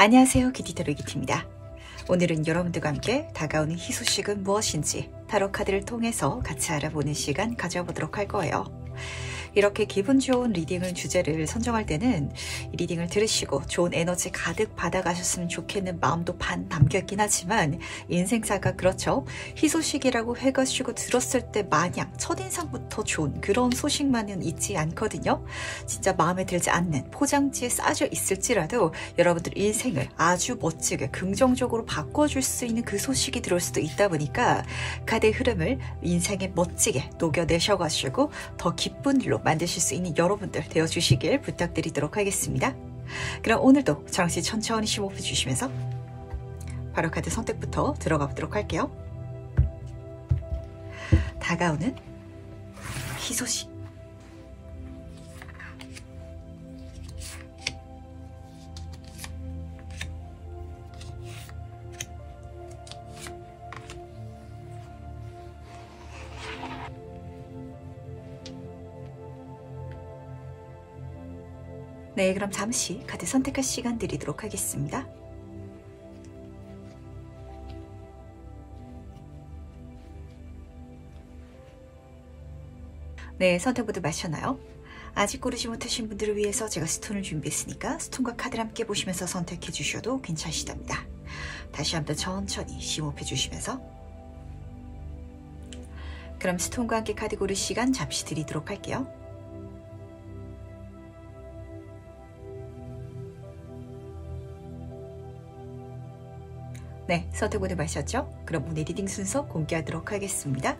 안녕하세요, 기티타로기티입니다. 오늘은 여러분들과 함께 다가오는 희소식은 무엇인지 타로 카드를 통해서 같이 알아보는 시간 가져보도록 할 거예요. 이렇게 기분 좋은 리딩을 주제를 선정할 때는 이 리딩을 들으시고 좋은 에너지 가득 받아가셨으면 좋겠는 마음도 반 담겨있긴 하지만 인생사가 그렇죠. 희소식이라고 해가지고 들었을 때 마냥 첫인상부터 좋은 그런 소식만은 있지 않거든요. 진짜 마음에 들지 않는 포장지에 싸져 있을지라도 여러분들 인생을 아주 멋지게 긍정적으로 바꿔줄 수 있는 그 소식이 들어올 수도 있다 보니까 카드의 흐름을 인생에 멋지게 녹여내셔가지고 더 기쁜 일로 만드실 수 있는 여러분들 되어주시길 부탁드리도록 하겠습니다. 그럼 오늘도 저랑같이 천천히 심호흡해 주시면서 바로 카드 선택부터 들어가 보도록 할게요. 다가오는 희소식. 네, 그럼 잠시 카드 선택할 시간 드리도록 하겠습니다. 네, 선택 모두 마셨나요? 아직 고르지 못하신 분들을 위해서 제가 스톤을 준비했으니까 스톤과 카드를 함께 보시면서 선택해 주셔도 괜찮으시답니다. 다시 한번 천천히 심호흡해 주시면서 그럼 스톤과 함께 카드 고를 시간 잠시 드리도록 할게요. 네, 선택 모두 마셨죠? 그럼 오늘 리딩 순서 공개하도록 하겠습니다.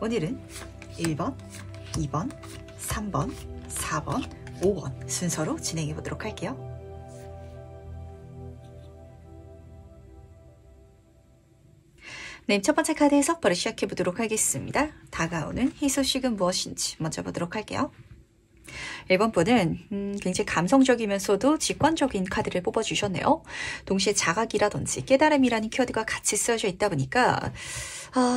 오늘은 1번, 2번, 3번, 4번, 5번 순서로 진행해 보도록 할게요. 네, 첫 번째 카드 해석 바로 시작해 보도록 하겠습니다. 다가오는 희소식은 무엇인지 먼저 보도록 할게요. 1번 분은 굉장히 감성적이면서도 직관적인 카드를 뽑아주셨네요. 동시에 자각이라든지 깨달음이라는 키워드가 같이 쓰여져 있다 보니까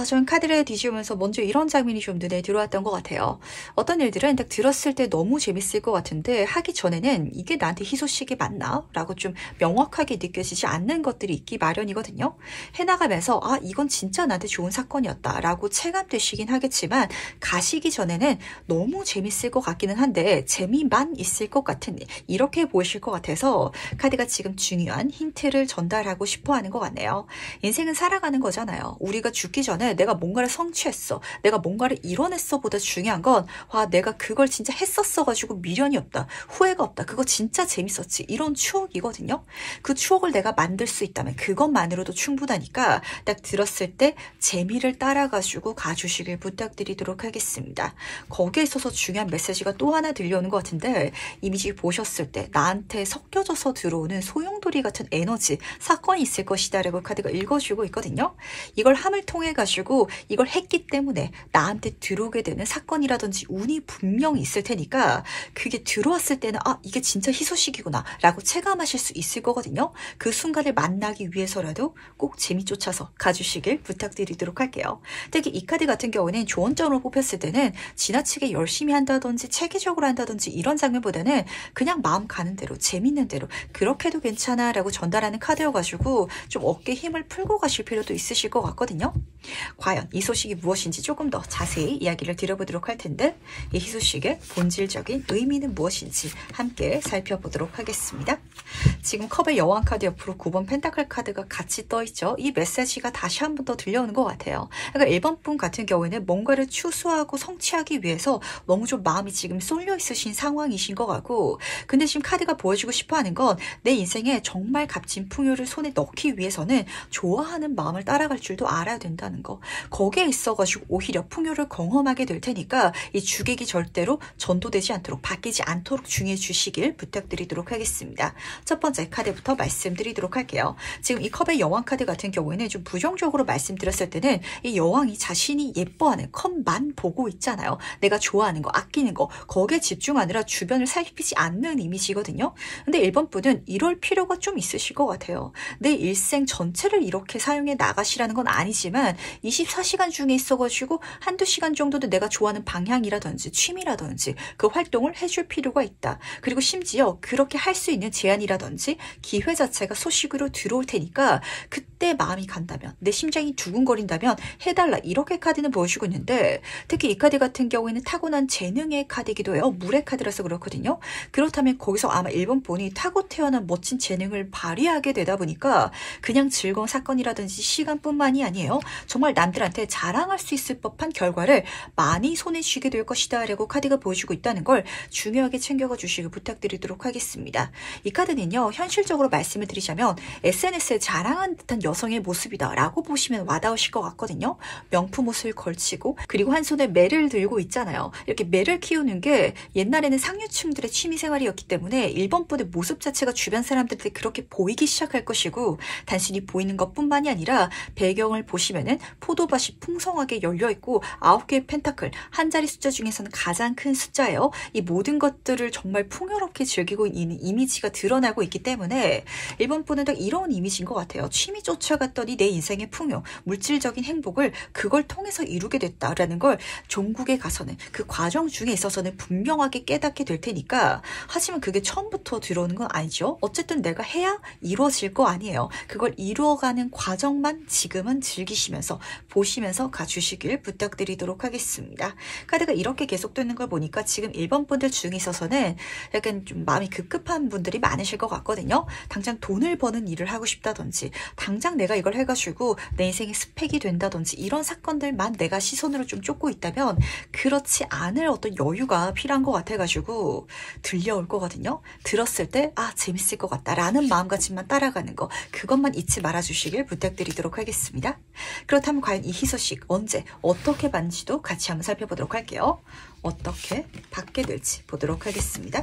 저는 카드를 뒤집으면서 먼저 이런 장면이 좀 눈에 들어왔던 것 같아요. 어떤 일들은 딱 들었을 때 너무 재밌을 것 같은데 하기 전에는 이게 나한테 희소식이 맞나? 라고 좀 명확하게 느껴지지 않는 것들이 있기 마련이거든요. 해나가면서 이건 진짜 나한테 좋은 사건이었다 라고 체감되시긴 하겠지만 가시기 전에는 너무 재밌을 것 같기는 한데 재미만 있을 것 같은 이렇게 보이실 것 같아서 카드가 지금 중요한 힌트를 전달하고 싶어 하는 것 같네요. 인생은 살아가는 거잖아요. 우리가 죽기 전에 내가 뭔가를 성취했어, 내가 뭔가를 이뤄냈어 보다 중요한 건 내가 그걸 진짜 했었어 가지고 미련이 없다, 후회가 없다, 그거 진짜 재밌었지, 이런 추억이거든요. 그 추억을 내가 만들 수 있다면 그것만으로도 충분하니까 딱 들었을 때 재미를 따라 가지고 가주시길 부탁드리도록 하겠습니다. 거기에 있어서 중요한 메시지가 또 하나 들려오는 것 같은데 이미지 보셨을 때 나한테 섞여져서 들어오는 소용돌이 같은 에너지 사건이 있을 것이다 라고 카드가 읽어주고 있거든요. 이걸 함을 통해 가지고 이걸 했기 때문에 나한테 들어오게 되는 사건이라든지 운이 분명히 있을 테니까 그게 들어왔을 때는 이게 진짜 희소식이구나 라고 체감하실 수 있을 거거든요. 그 순간을 만나기 위해서라도 꼭 재미 쫓아서 가주시길 부탁드리도록 할게요. 특히 이 카드 같은 경우는 조언장으로 뽑혔을 때는 지나치게 열심히 한다든지 체계적으로 한다든지 이런 장면보다는 그냥 마음 가는 대로 재밌는 대로 그렇게 해도 괜찮아 라고 전달하는 카드여가지고 좀 어깨에 힘을 풀고 가실 필요도 있으실 것 같거든요. 과연 이 소식이 무엇인지 조금 더 자세히 이야기를 드려보도록 할 텐데 이 희소식의 본질적인 의미는 무엇인지 함께 살펴보도록 하겠습니다. 지금 컵의 여왕 카드 옆으로 9번 펜타클 카드가 같이 떠있죠. 이 메시지가 다시 한 번 더 들려오는 것 같아요. 그러니까 1번 분 같은 경우에는 뭔가를 추수하고 성취하기 위해서 너무 좀 마음이 지금 쏠려 있으신 상황이신 것 같고 근데 지금 카드가 보여주고 싶어하는 건 내 인생에 정말 값진 풍요를 손에 넣기 위해서는 좋아하는 마음을 따라갈 줄도 알아야 된다는 거. 거기에 있어가지고 오히려 풍요를 경험하게 될 테니까 이 주객이 절대로 전도되지 않도록 바뀌지 않도록 중요해 주시길 부탁드리도록 하겠습니다. 첫 번째 카드부터 말씀드리도록 할게요. 지금 이 컵의 여왕 카드 같은 경우에는 좀 부정적으로 말씀드렸을 때는 이 여왕이 자신이 예뻐하는 컵만 보고 있잖아요. 내가 좋아하는 거, 아끼는 거 거기에 집중하느라 주변을 살피지 않는 이미지거든요. 근데 1번 분은 이럴 필요가 좀 있으실 것 같아요. 내 일생 전체를 이렇게 사용해 나가시라는 건 아니지만 24시간 중에 있어가지고 한두 시간 정도도 내가 좋아하는 방향이라든지 취미라든지 그 활동을 해줄 필요가 있다. 그리고 심지어 그렇게 할 수 있는 제안이라든지 기회 자체가 소식으로 들어올 테니까 그때 마음이 간다면, 내 심장이 두근거린다면 해달라, 이렇게 카드는 보여주고 있는데, 특히 이 카드 같은 경우에는 타고난 재능의 카드이기도 해요. 물의 카드라서 그렇거든요. 그렇다면 거기서 아마 1번 본이 타고 태어난 멋진 재능을 발휘하게 되다 보니까 그냥 즐거운 사건이라든지 시간뿐만이 아니에요. 정말 남들한테 자랑할 수 있을 법한 결과를 많이 손에 쥐게 될 것이다 라고 카드가 보여주고 있다는 걸 중요하게 챙겨가 주시길 부탁드리도록 하겠습니다. 이 카드는요, 현실적으로 말씀을 드리자면 SNS에 자랑한 듯한 여성의 모습이다 라고 보시면 와닿으실 것 같거든요. 명품 옷을 걸치고, 그리고 한 손에 매를 들고 있잖아요. 이렇게 매를 키우는 게 옛날에는 상류층들의 취미생활이었기 때문에 1번 분의 모습 자체가 주변 사람들한테 그렇게 보이기 시작할 것이고, 단순히 보이는 것뿐만이 아니라 배경을 보시면은 포도밭이 풍성하게 열려있고 9개의 펜타클, 한 자리 숫자 중에서는 가장 큰 숫자예요. 이 모든 것들을 정말 풍요롭게 즐기고 있는 이미지가 드러나고 있기 때문에 1번 분은 딱 이런 이미지인 것 같아요. 취미 쫓아갔더니 내 인생의 풍요, 물질적인 행복을 그걸 통해서 이루게 됐다라는 걸 종국에 가서는, 그 과정 중에 있어서는 분명하게 깨닫게 될 테니까. 하지만 그게 처음부터 들어오는 건 아니죠. 어쨌든 내가 해야 이루어질 거 아니에요. 그걸 이루어가는 과정만 지금은 즐기시면서 보시면서 가주시길 부탁드리도록 하겠습니다. 카드가 이렇게 계속되는 걸 보니까 지금 1번 분들 중에 있어서는 약간 좀 마음이 급급한 분들이 많으실 것 같거든요. 당장 돈을 버는 일을 하고 싶다든지, 당장 내가 이걸 해가지고 내 인생의 스펙이 된다든지, 이런 사건들만 내가 시선으로 좀 쫓고 있다면 그렇지 않을 어떤 여유가 필요한 것 같아가지고 들려올 거거든요. 들었을 때 아, 재밌을 것 같다 라는 마음가짐만 따라가는 거, 그것만 잊지 말아주시길 부탁드리도록 하겠습니다. 그렇다면 과연 이 희소식 언제 어떻게 받는지도 같이 한번 살펴보도록 할게요. 어떻게 받게 될지 보도록 하겠습니다.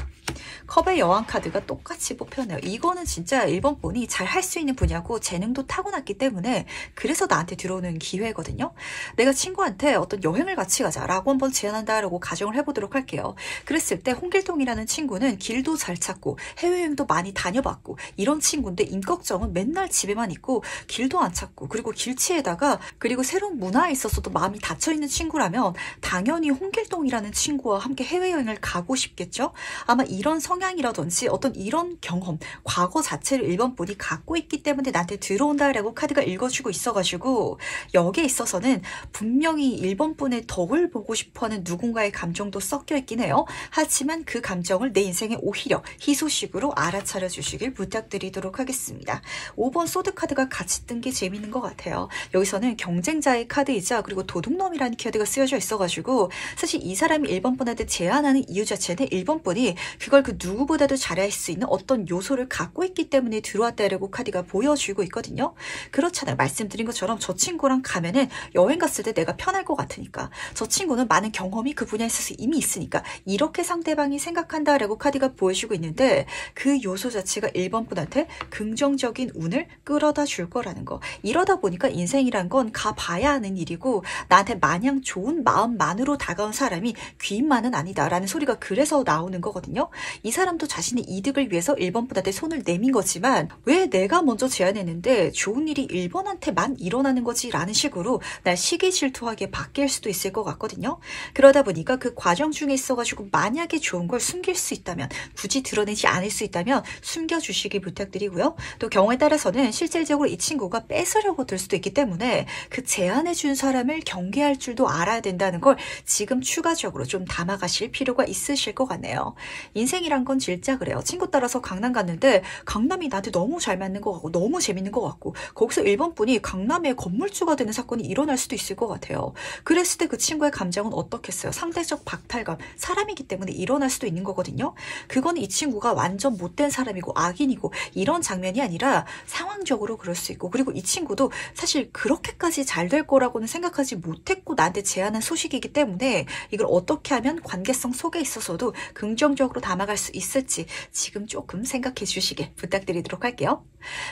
컵의 여왕 카드가 똑같이 뽑혔네요. 이거는 진짜 1번 본이 잘 할 수 있는 분야고 재능도 타고났기 때문에 그래서 나한테 들어오는 기회거든요. 내가 친구한테 어떤 여행을 같이 가자라고 한번 제안한다라고 가정을 해보도록 할게요. 그랬을 때 홍길동이라는 친구는 길도 잘 찾고 해외여행도 많이 다녀봤고 이런 친구인데, 임꺽정은 맨날 집에만 있고 길도 안 찾고, 그리고 길치에다가 그리고 새로운 문화에 있어서도 마음이 닫혀있는 친구라면 당연히 홍길동이라는 친구와 함께 해외여행을 가고 싶겠죠. 아마 이런 성향이라든지 어떤 이런 경험, 과거 자체를 1번 분이 갖고 있기 때문에 나한테 들어온다라고 카드가 읽어주고 있어가지고, 여기에 있어서는 분명히 1번 분의 덕을 보고 싶어하는 누군가의 감정도 섞여 있긴 해요. 하지만 그 감정을 내 인생에 오히려 희소식으로 알아차려 주시길 부탁드리도록 하겠습니다. 5번 소드 카드가 같이 뜬 게 재밌는 것 같아요. 여기서는 경쟁자의 카드이자 그리고 도둑놈이라는 카드가 쓰여져 있어가지고, 사실 이 사람이 1번 분한테 제안하는 이유 자체는 1번 분이 그걸 그 누구보다도 잘할 수 있는 어떤 요소를 갖고 있기 때문에 들어왔다라고 카드가 보여주고 있거든요. 그렇잖아요. 말씀드린 것처럼 저 친구랑 가면은 여행 갔을 때 내가 편할 것 같으니까, 저 친구는 많은 경험이 그 분야에 있어서 이미 있으니까 이렇게 상대방이 생각한다라고 카드가 보여주고 있는데, 그 요소 자체가 1번 분한테 긍정적인 운을 끌어다 줄 거라는 거. 이러다 보니까 인생이란 건 가봐야 하는 일이고, 나한테 마냥 좋은 마음만으로 다가온 사람이 귀인만은 아니다라는 소리가 그래서 나오는 거거든요. 이 사람도 자신의 이득을 위해서 1번 분한테 손을 내민 거지만, 왜 내가 먼저 제안했는데 좋은 일이 1번한테만 일어나는 거지 라는 식으로 날 시기질투하게 바뀔 수도 있을 것 같거든요. 그러다 보니까 그 과정 중에 있어가지고 만약에 좋은 걸 숨길 수 있다면, 굳이 드러내지 않을 수 있다면 숨겨주시기 부탁드리고요. 또 경우에 따라서는 실질적으로 이 친구가 뺏으려고 들 수도 있기 때문에 그 제안해준 사람을 경계할 줄도 알아야 된다는 걸 지금 추가적으로 좀 담아가실 필요가 있으실 것 같네요. 인생이란 건 진짜 그래요. 친구 따라서 강남 갔는데 강남이 나한테 너무 잘 맞는 것 같고 너무 재밌는 것 같고, 거기서 1번 분이 강남의 건물주가 되는 사건이 일어날 수도 있을 것 같아요. 그랬을 때 그 친구의 감정은 어떻겠어요? 상대적 박탈감, 사람이기 때문에 일어날 수도 있는 거거든요. 그건 이 친구가 완전 못된 사람이고 악인이고 이런 장면이 아니라 상황적으로 그럴 수 있고, 그리고 이 친구도 사실 그렇게까지 잘 될 거라고는 생각하지 못했고 나한테 제안한 소식이기 때문에 이걸 어떻게 하면 관계성 속에 있어서도 긍정적으로 담아갈 수 있을지 지금 조금 생각해 주시길 부탁드리도록 할게요.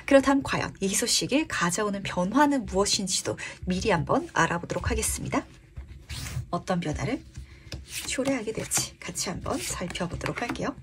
그렇다면 과연 이 소식이 가져오는 변화는 무엇인지도 미리 한번 알아보도록 하겠습니다. 어떤 변화를 초래하게 될지 같이 한번 살펴보도록 할게요.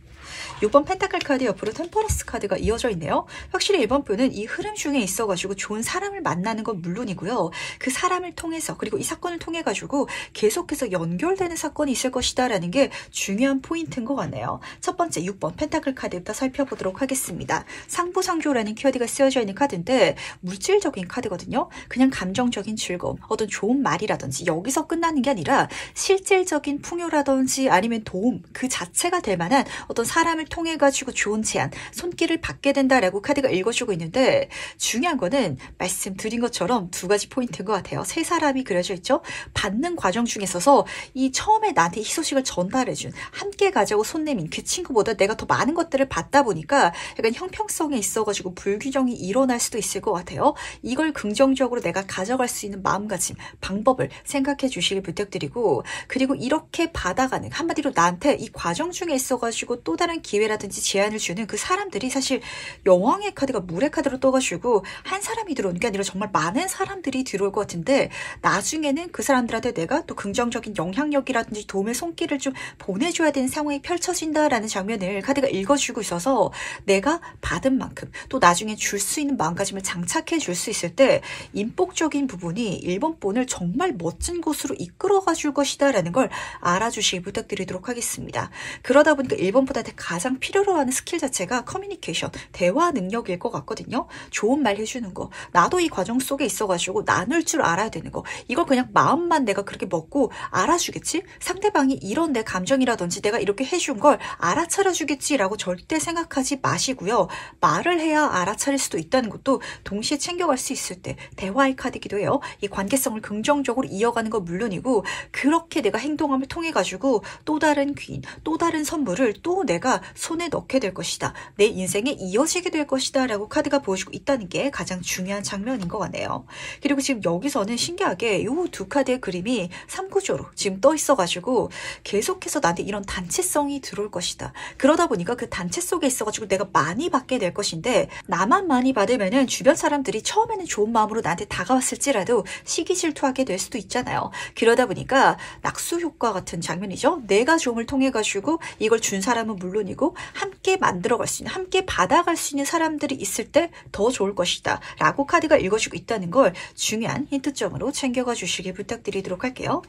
6번 펜타클 카드 옆으로 템퍼런스 카드가 이어져 있네요. 확실히 이번 분은 이 흐름 중에 있어가지고 좋은 사람을 만나는 건 물론이고요. 그 사람을 통해서 그리고 이 사건을 통해 가지고 계속해서 연결되는 사건이 있을 것이다 라는 게 중요한 포인트인 것 같네요. 첫 번째 6번 펜타클 카드부터 살펴보도록 하겠습니다. 상부상조라는 키워드가 쓰여져 있는 카드인데 물질적인 카드거든요. 그냥 감정적인 즐거움, 어떤 좋은 말이라든지 여기서 끝나는 게 아니라 실질적인 풍요라든지 아니면 도움 그 자체가 될 만한 어떤 사람을 통해 가지고 좋은 제안, 손길을 받게 된다라고 카드가 읽어주고 있는데 중요한 거는 말씀드린 것처럼 두 가지 포인트인 것 같아요. 세 사람이 그려져 있죠. 받는 과정 중에 있어서 이 처음에 나한테 희소식을 전달해준 함께 가자고 손 내민 그 친구보다 내가 더 많은 것들을 받다 보니까 약간 형평성에 있어가지고 불균형이 일어날 수도 있을 것 같아요. 이걸 긍정적으로 내가 가져갈 수 있는 마음가짐, 방법을 생각해 주시길 부탁드리고 그리고 이렇게 받아가는 한마디로 나한테 이 과정 중에 있어가지고 또 다른 기회라든지 제안을 주는 그 사람들이 사실 여왕의 카드가 물의 카드로 떠가지고 한 사람이 들어오는 게 아니라 정말 많은 사람들이 들어올 것 같은데 나중에는 그 사람들한테 내가 또 긍정적인 영향력이라든지 도움의 손길을 좀 보내줘야 되는 상황이 펼쳐진다라는 장면을 카드가 읽어주고 있어서 내가 받은 만큼 또 나중에 줄 수 있는 마음가짐을 장착해 줄 수 있을 때 인복적인 부분이 1번 본을 정말 멋진 곳으로 이끌어가 줄 것이다 라는 걸 알아주시기 부탁드리도록 하겠습니다. 그러다 보니까 1번보다 가장 필요로 하는 스킬 자체가 커뮤니케이션, 대화 능력일 것 같거든요. 좋은 말 해주는 거, 나도 이 과정 속에 있어가지고 나눌 줄 알아야 되는 거, 이걸 그냥 마음만 내가 그렇게 먹고 알아주겠지? 상대방이 이런 내 감정이라든지 내가 이렇게 해준 걸 알아차려 주겠지라고 절대 생각하지 마시고요. 말을 해야 알아차릴 수도 있다는 것도 동시에 챙겨갈 수 있을 때 대화의 카드이기도 해요. 이 관계성을 긍정적으로 이어가는 건 물론이고 그렇게 내가 행동함을 통해 가지고 또 다른 귀인, 또 다른 선물을 또 내가 손에 넣게 될 것이다. 내 인생에 이어지게 될 것이다 라고 카드가 보여주고 있다는 게 가장 중요한 장면인 것 같네요. 그리고 지금 여기서는 신기하게 이 두 카드의 그림이 3구조로 지금 떠 있어가지고 계속해서 나한테 이런 단체성이 들어올 것이다. 그러다 보니까 그 단체 속에 있어가지고 내가 많이 받게 될 것인데 나만 많이 받으면은 주변 사람들이 처음에는 좋은 마음으로 나한테 다가왔을지라도 시기질투하게 될 수도 있잖아요. 그러다 보니까 낙수 효과 같은 장면이죠. 내가 좀을 통해 가지고 이걸 준 사람은 물론이고 함께 만들어갈 수 있는, 함께 받아갈 수 있는 사람들이 있을 때 더 좋을 것이다 라고 카드가 읽어주고 있다는 걸 중요한 힌트점으로 챙겨가 주시길 부탁드리도록 할게요.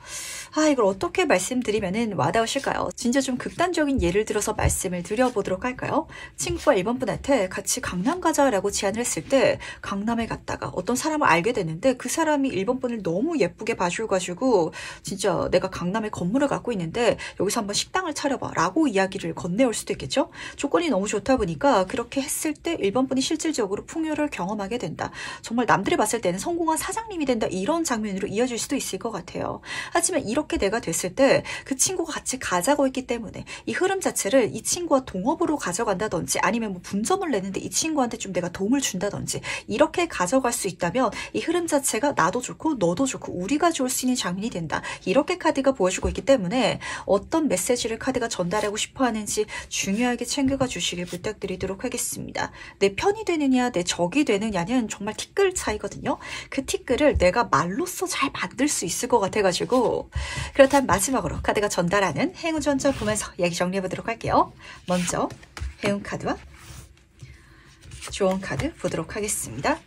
이걸 어떻게 말씀드리면은 와닿으실까요? 진짜 좀 극단적인 예를 들어서 말씀을 드려보도록 할까요? 친구가 1번 분한테 같이 강남 가자라고 제안을 했을 때 강남에 갔다가 어떤 사람을 알게 됐는데 그 사람이 1번 분을 너무 예쁘게 봐줘가지고 진짜 내가 강남에 건물을 갖고 있는데 여기서 한번 식당을 차려봐 라고 이야기를 건네올 수도 있겠죠? 조건이 너무 좋다 보니까 그렇게 했을 때 1번 분이 실질적으로 풍요를 경험하게 된다. 정말 남들이 봤을 때는 성공한 사장님이 된다. 이런 장면으로 이어질 수도 있을 것 같아요. 하지만 이렇게 내가 됐을 때 그 친구가 같이 가자고 했기 때문에 이 흐름 자체를 이 친구와 동업으로 가져간다든지 아니면 뭐 분점을 내는데 이 친구한테 좀 내가 도움을 준다든지 이렇게 가져갈 수 있다면 이 흐름 자체가 나도 좋고 너도 좋고 우리가 좋을 수 있는 장면이 된다. 이렇게 카드가 보여주고 있기 때문에 어떤 메시지를 카드가 전달하고 싶어 하는지 중요하게 챙겨가 주시길 부탁드리도록 하겠습니다. 내 편이 되느냐 내 적이 되느냐는 정말 티끌 차이거든요. 그 티끌을 내가 말로써 잘 만들 수 있을 것 같아가지고 그렇다면 마지막으로 카드가 전달하는 행운전자 보면서 얘기 정리해보도록 할게요. 먼저 행운 카드와 조언 카드 보도록 하겠습니다.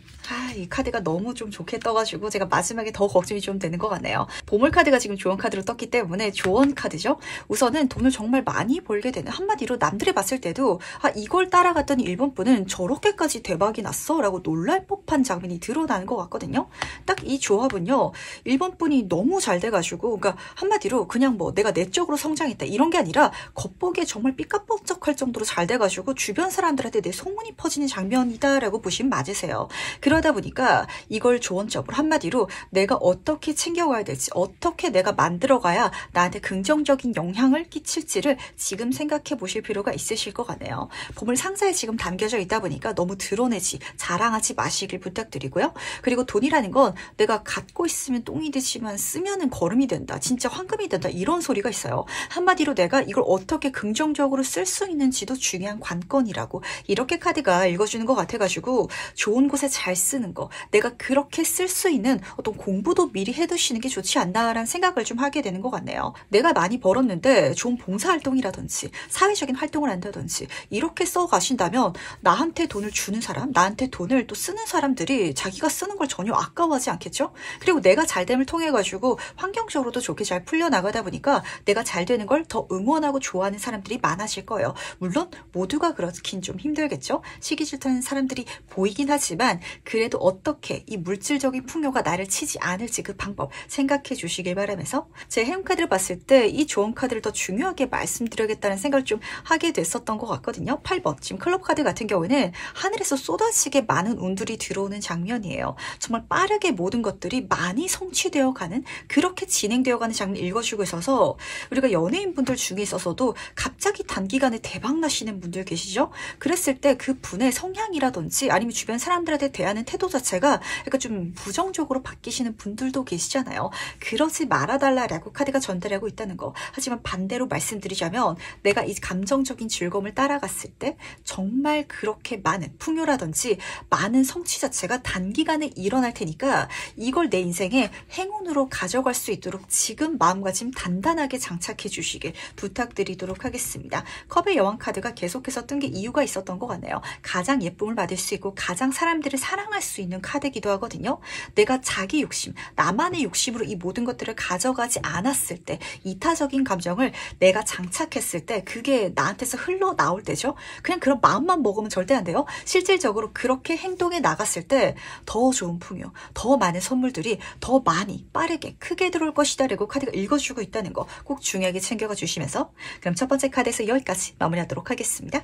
이 카드가 너무 좀 좋게 떠가지고 제가 마지막에 더 걱정이 좀 되는 것 같네요. 보물 카드가 지금 조언 카드로 떴기 때문에 조언 카드죠. 우선은 돈을 정말 많이 벌게 되는, 한마디로 남들이 봤을 때도 이걸 따라갔더니 1번 분은 저렇게까지 대박이 났어 라고 놀랄 법한 장면이 드러나는 것 같거든요. 딱 이 조합은요 1번 분이 너무 잘 돼가지고 그러니까 한마디로 그냥 뭐 내가 내적으로 성장했다 이런 게 아니라 겉보기에 정말 삐까뻔쩍할 정도로 잘 돼가지고 주변 사람들한테 내 소문이 퍼지는 장면이다 라고 보시면 맞으세요. 그러다 보니까 이걸 조언적으로 한마디로 내가 어떻게 챙겨가야 될지 어떻게 내가 만들어가야 나한테 긍정적인 영향을 끼칠지를 지금 생각해 보실 필요가 있으실 것 같네요. 보물 상자에 지금 담겨져 있다 보니까 너무 드러내지 자랑하지 마시길 부탁드리고요. 그리고 돈이라는 건 내가 갖고 있으면 똥이 되지만 쓰면은 거름이 된다. 진짜 황금이 된다. 이런 소리가 있어요. 한마디로 내가 이걸 어떻게 긍정적으로 쓸 수 있는지도 중요한 관건이라고 이렇게 카드가 읽어주는 것 같아가지고 좋은 곳에 잘 쓰는 거, 내가 그렇게 쓸 수 있는 어떤 공부도 미리 해두시는 게 좋지 않나라는 생각을 좀 하게 되는 것 같네요. 내가 많이 벌었는데 좋은 봉사활동이라든지 사회적인 활동을 한다든지 이렇게 써가신다면 나한테 돈을 주는 사람, 나한테 돈을 또 쓰는 사람들이 자기가 쓰는 걸 전혀 아까워하지 않겠죠? 그리고 내가 잘됨을 통해 가지고 환경적으로도 좋게 잘 풀려나가다 보니까 내가 잘 되는 걸 더 응원하고 좋아하는 사람들이 많아질 거예요. 물론 모두가 그렇긴 좀 힘들겠죠? 시기 질투하는 사람들이 보이긴 하지만 그래도 어떻게 이 물질적인 풍요가 나를 치지 않을지 그 방법 생각해 주시길 바라면서 제 행운카드를 봤을 때 이 조언 카드를 더 중요하게 말씀드려야겠다는 생각을 좀 하게 됐었던 것 같거든요. 8번 지금 클럽 카드 같은 경우는 하늘에서 쏟아지게 많은 운들이 들어오는 장면이에요. 정말 빠르게 모든 것들이 많이 성취되어 가는, 그렇게 진행되어 가는 장면 읽어주고 있어서 우리가 연예인분들 중에 있어서도 갑자기 단기간에 대박 나시는 분들 계시죠? 그랬을 때 그 분의 성향이라든지 아니면 주변 사람들한테 대하는 태도 자체가 약간 좀 부정적으로 바뀌시는 분들도 계시잖아요. 그러지 말아달라라고 카드가 전달하고 있다는 거. 하지만 반대로 말씀드리자면 내가 이 감정적인 즐거움을 따라갔을 때 정말 그렇게 많은 풍요라든지 많은 성취 자체가 단기간에 일어날 테니까 이걸 내 인생의 행운으로 가져갈 수 있도록 지금 마음가짐 단단하게 장착해 주시길 부탁드리도록 하겠습니다. 컵의 여왕 카드가 계속해서 뜬 게 이유가 있었던 것 같네요. 가장 예쁨을 받을 수 있고 가장 사람들을 사랑할 수 있는 카드이기도 하거든요. 내가 자기 욕심, 나만의 욕심으로 이 모든 것들을 가져가지 않았을 때, 이타적인 감정을 내가 장착했을 때 그게 나한테서 흘러나올 때죠. 그냥 그런 마음만 먹으면 절대 안 돼요. 실질적으로 그렇게 행동에 나갔을 때 더 좋은 풍요, 더 많은 선물들이 더 많이 빠르게 크게 들어올 것이다 라고 카드가 읽어주고 있다는 거 꼭 중요하게 챙겨가 주시면서, 그럼 첫 번째 카드에서 여기까지 마무리하도록 하겠습니다.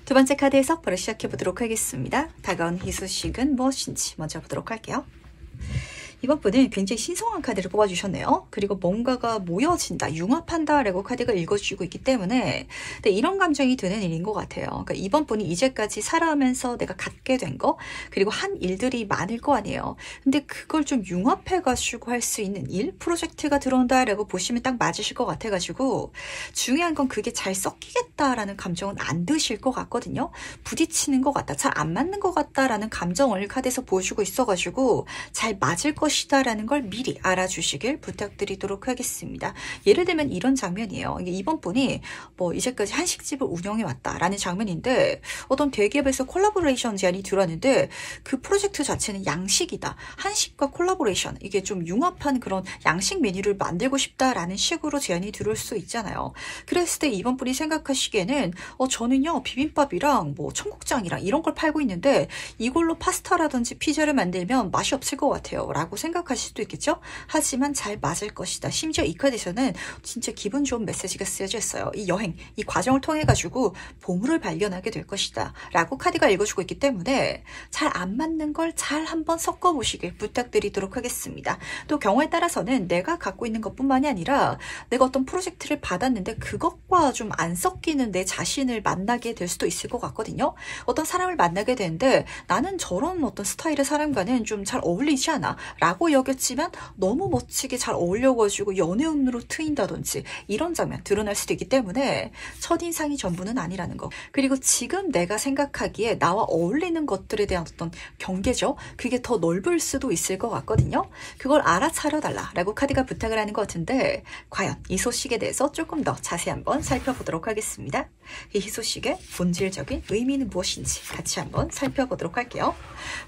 두 번째 카드에서 바로 시작해 보도록 하겠습니다. 다가온 희소식은 무엇인지 먼저 보도록 할게요. 이번 분은 굉장히 신성한 카드를 뽑아주셨네요. 그리고 뭔가가 모여진다, 융합한다 라고 카드가 읽어주고 있기 때문에 근데 이런 감정이 드는 일인 것 같아요. 그러니까 이번 분이 이제까지 살아가면서 내가 갖게 된 거, 그리고 한 일들이 많을 거 아니에요. 근데 그걸 좀 융합해가지고 할 수 있는 일, 프로젝트가 들어온다 라고 보시면 딱 맞으실 것 같아가지고 중요한 건 그게 잘 섞이겠다라는 감정은 안 드실 것 같거든요. 부딪히는 것 같다, 잘 안 맞는 것 같다라는 감정을 카드에서 보여주고 있어가지고 잘 맞을 것이다 라는 걸 미리 알아주시길 부탁드리도록 하겠습니다. 예를 들면 이런 장면이에요. 이번 분이 뭐 이제까지 한식집을 운영해 왔다라는 장면인데 어떤 대기업에서 콜라보레이션 제안이 들어왔는데 그 프로젝트 자체는 양식이다, 한식과 콜라보레이션, 이게 좀 융합한 그런 양식 메뉴를 만들고 싶다라는 식으로 제안이 들어올 수 있잖아요. 그랬을 때 이번 분이 생각하시기에는 저는요 비빔밥이랑 뭐 청국장이랑 이런 걸 팔고 있는데 이걸로 파스타라든지 피자를 만들면 맛이 없을 것 같아요 라고 생각하실 수도 있겠죠? 하지만 잘 맞을 것이다. 심지어 이 카드에서는 진짜 기분 좋은 메시지가 쓰여져 있어요. 이 여행, 이 과정을 통해 가지고 보물을 발견하게 될 것이다 라고 카드가 읽어주고 있기 때문에 잘 안 맞는 걸 잘 한번 섞어보시길 부탁드리도록 하겠습니다. 또 경우에 따라서는 내가 갖고 있는 것뿐만이 아니라 내가 어떤 프로젝트를 받았는데 그것과 좀 안 섞이는 내 자신을 만나게 될 수도 있을 것 같거든요. 어떤 사람을 만나게 되는데 나는 저런 어떤 스타일의 사람과는 좀 잘 어울리지 않아 라고 여겼지만 너무 멋지게 잘 어울려가지고 연애운으로 트인다든지 이런 장면 드러날 수도 있기 때문에 첫인상이 전부는 아니라는 거. 그리고 지금 내가 생각하기에 나와 어울리는 것들에 대한 어떤 경계죠. 그게 더 넓을 수도 있을 것 같거든요. 그걸 알아차려달라 라고 카드가 부탁을 하는 것 같은데 과연 이 소식에 대해서 조금 더 자세히 한번 살펴보도록 하겠습니다. 이 희소식의 본질적인 의미는 무엇인지 같이 한번 살펴보도록 할게요.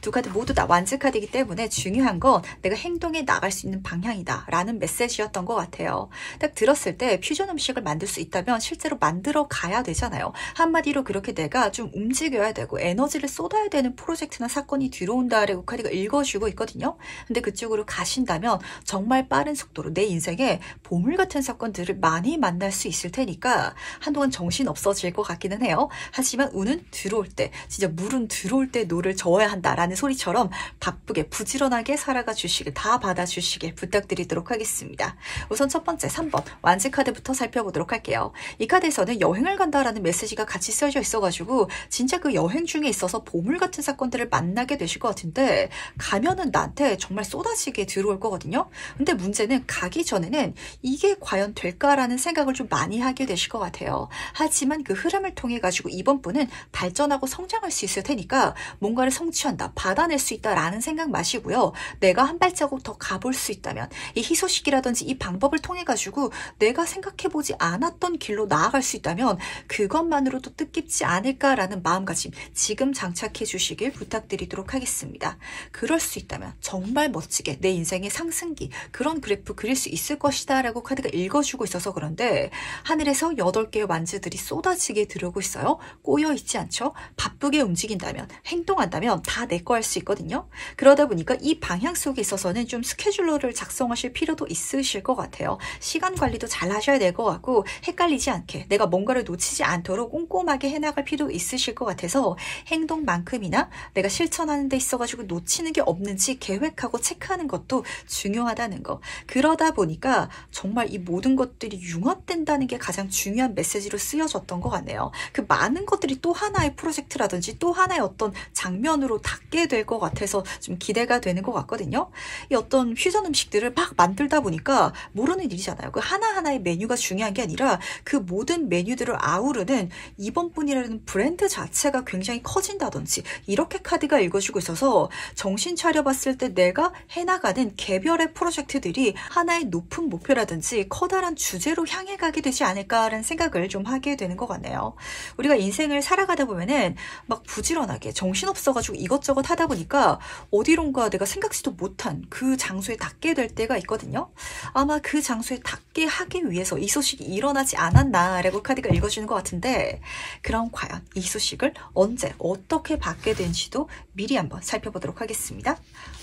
두 카드 모두 다 완즈 카드이기 때문에 중요한 건 내가 행동에 나갈 수 있는 방향이다 라는 메시지였던 것 같아요. 딱 들었을 때 퓨전 음식을 만들 수 있다면 실제로 만들어 가야 되잖아요. 한마디로 그렇게 내가 좀 움직여야 되고 에너지를 쏟아야 되는 프로젝트나 사건이 들어온다라고 카드가 읽어주고 있거든요. 근데 그쪽으로 가신다면 정말 빠른 속도로 내 인생에 보물 같은 사건들을 많이 만날 수 있을 테니까 한동안 정신 없어질 것 같기는 해요. 하지만 운은 들어올 때, 진짜 물은 들어올 때 노를 저어야 한다라는 소리처럼 바쁘게 부지런하게 살아가 받아주시길, 다 받아주시길 부탁드리도록 하겠습니다. 우선 첫 번째 3번 완즈 카드부터 살펴보도록 할게요. 이 카드에서는 여행을 간다라는 메시지가 같이 쓰여져 있어가지고 진짜 그 여행 중에 있어서 보물 같은 사건들을 만나게 되실 것 같은데, 가면은 나한테 정말 쏟아지게 들어올 거거든요. 근데 문제는 가기 전에는 이게 과연 될까라는 생각을 좀 많이 하게 되실 것 같아요. 하지만 그 흐름을 통해 가지고 이번 분은 발전하고 성장할 수 있을 테니까 뭔가를 성취한다, 받아낼 수 있다라는 생각 마시고요. 내가 한 발자국 더 가볼 수 있다면, 이 희소식이라든지 이 방법을 통해 가지고 내가 생각해보지 않았던 길로 나아갈 수 있다면 그것만으로도 뜻깊지 않을까라는 마음가짐 지금 장착해 주시길 부탁드리도록 하겠습니다. 그럴 수 있다면 정말 멋지게 내 인생의 상승기, 그런 그래프 그릴 수 있을 것이다 라고 카드가 읽어주고 있어서 그런데, 하늘에서 8개의 완즈들이 쏟아지게 들어오고 있어요. 꼬여있지 않죠? 바쁘게 움직인다면, 행동한다면 다 내 거 할 수 있거든요. 그러다 보니까 이 방향 속에 있어서는 좀 스케줄러를 작성하실 필요도 있으실 것 같아요. 시간 관리도 잘 하셔야 될 것 같고, 헷갈리지 않게 내가 뭔가를 놓치지 않도록 꼼꼼하게 해나갈 필요 있으실 것 같아서, 행동만큼이나 내가 실천하는 데 있어가지고 놓치는 게 없는지 계획하고 체크하는 것도 중요하다는 거. 그러다 보니까 정말 이 모든 것들이 융합된다는 게 가장 중요한 메시지로 쓰여졌던 것 같네요. 그 많은 것들이 또 하나의 프로젝트라든지 또 하나의 어떤 장면으로 닿게 될 것 같아서 좀 기대가 되는 것 같거든요. 이 어떤 퓨전 음식들을 막 만들다 보니까 모르는 일이잖아요. 그 하나하나의 메뉴가 중요한 게 아니라 그 모든 메뉴들을 아우르는 이번 분이라는 브랜드 자체가 굉장히 커진다든지, 이렇게 카드가 읽어주고 있어서 정신 차려봤을 때 내가 해나가는 개별의 프로젝트들이 하나의 높은 목표라든지 커다란 주제로 향해 가게 되지 않을까라는 생각을 좀 하게 되는 것 같네요. 우리가 인생을 살아가다 보면은 막 부지런하게 정신없어가지고 이것저것 하다 보니까 어디론가 내가 생각지도 못한 그 장소에 닿게 될 때가 있거든요. 아마 그 장소에 닿게 하기 위해서 이 소식이 일어나지 않았나라고 카드가 읽어주는 것 같은데, 그럼 과연 이 소식을 언제 어떻게 받게 되는지도 미리 한번 살펴보도록 하겠습니다.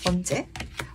언제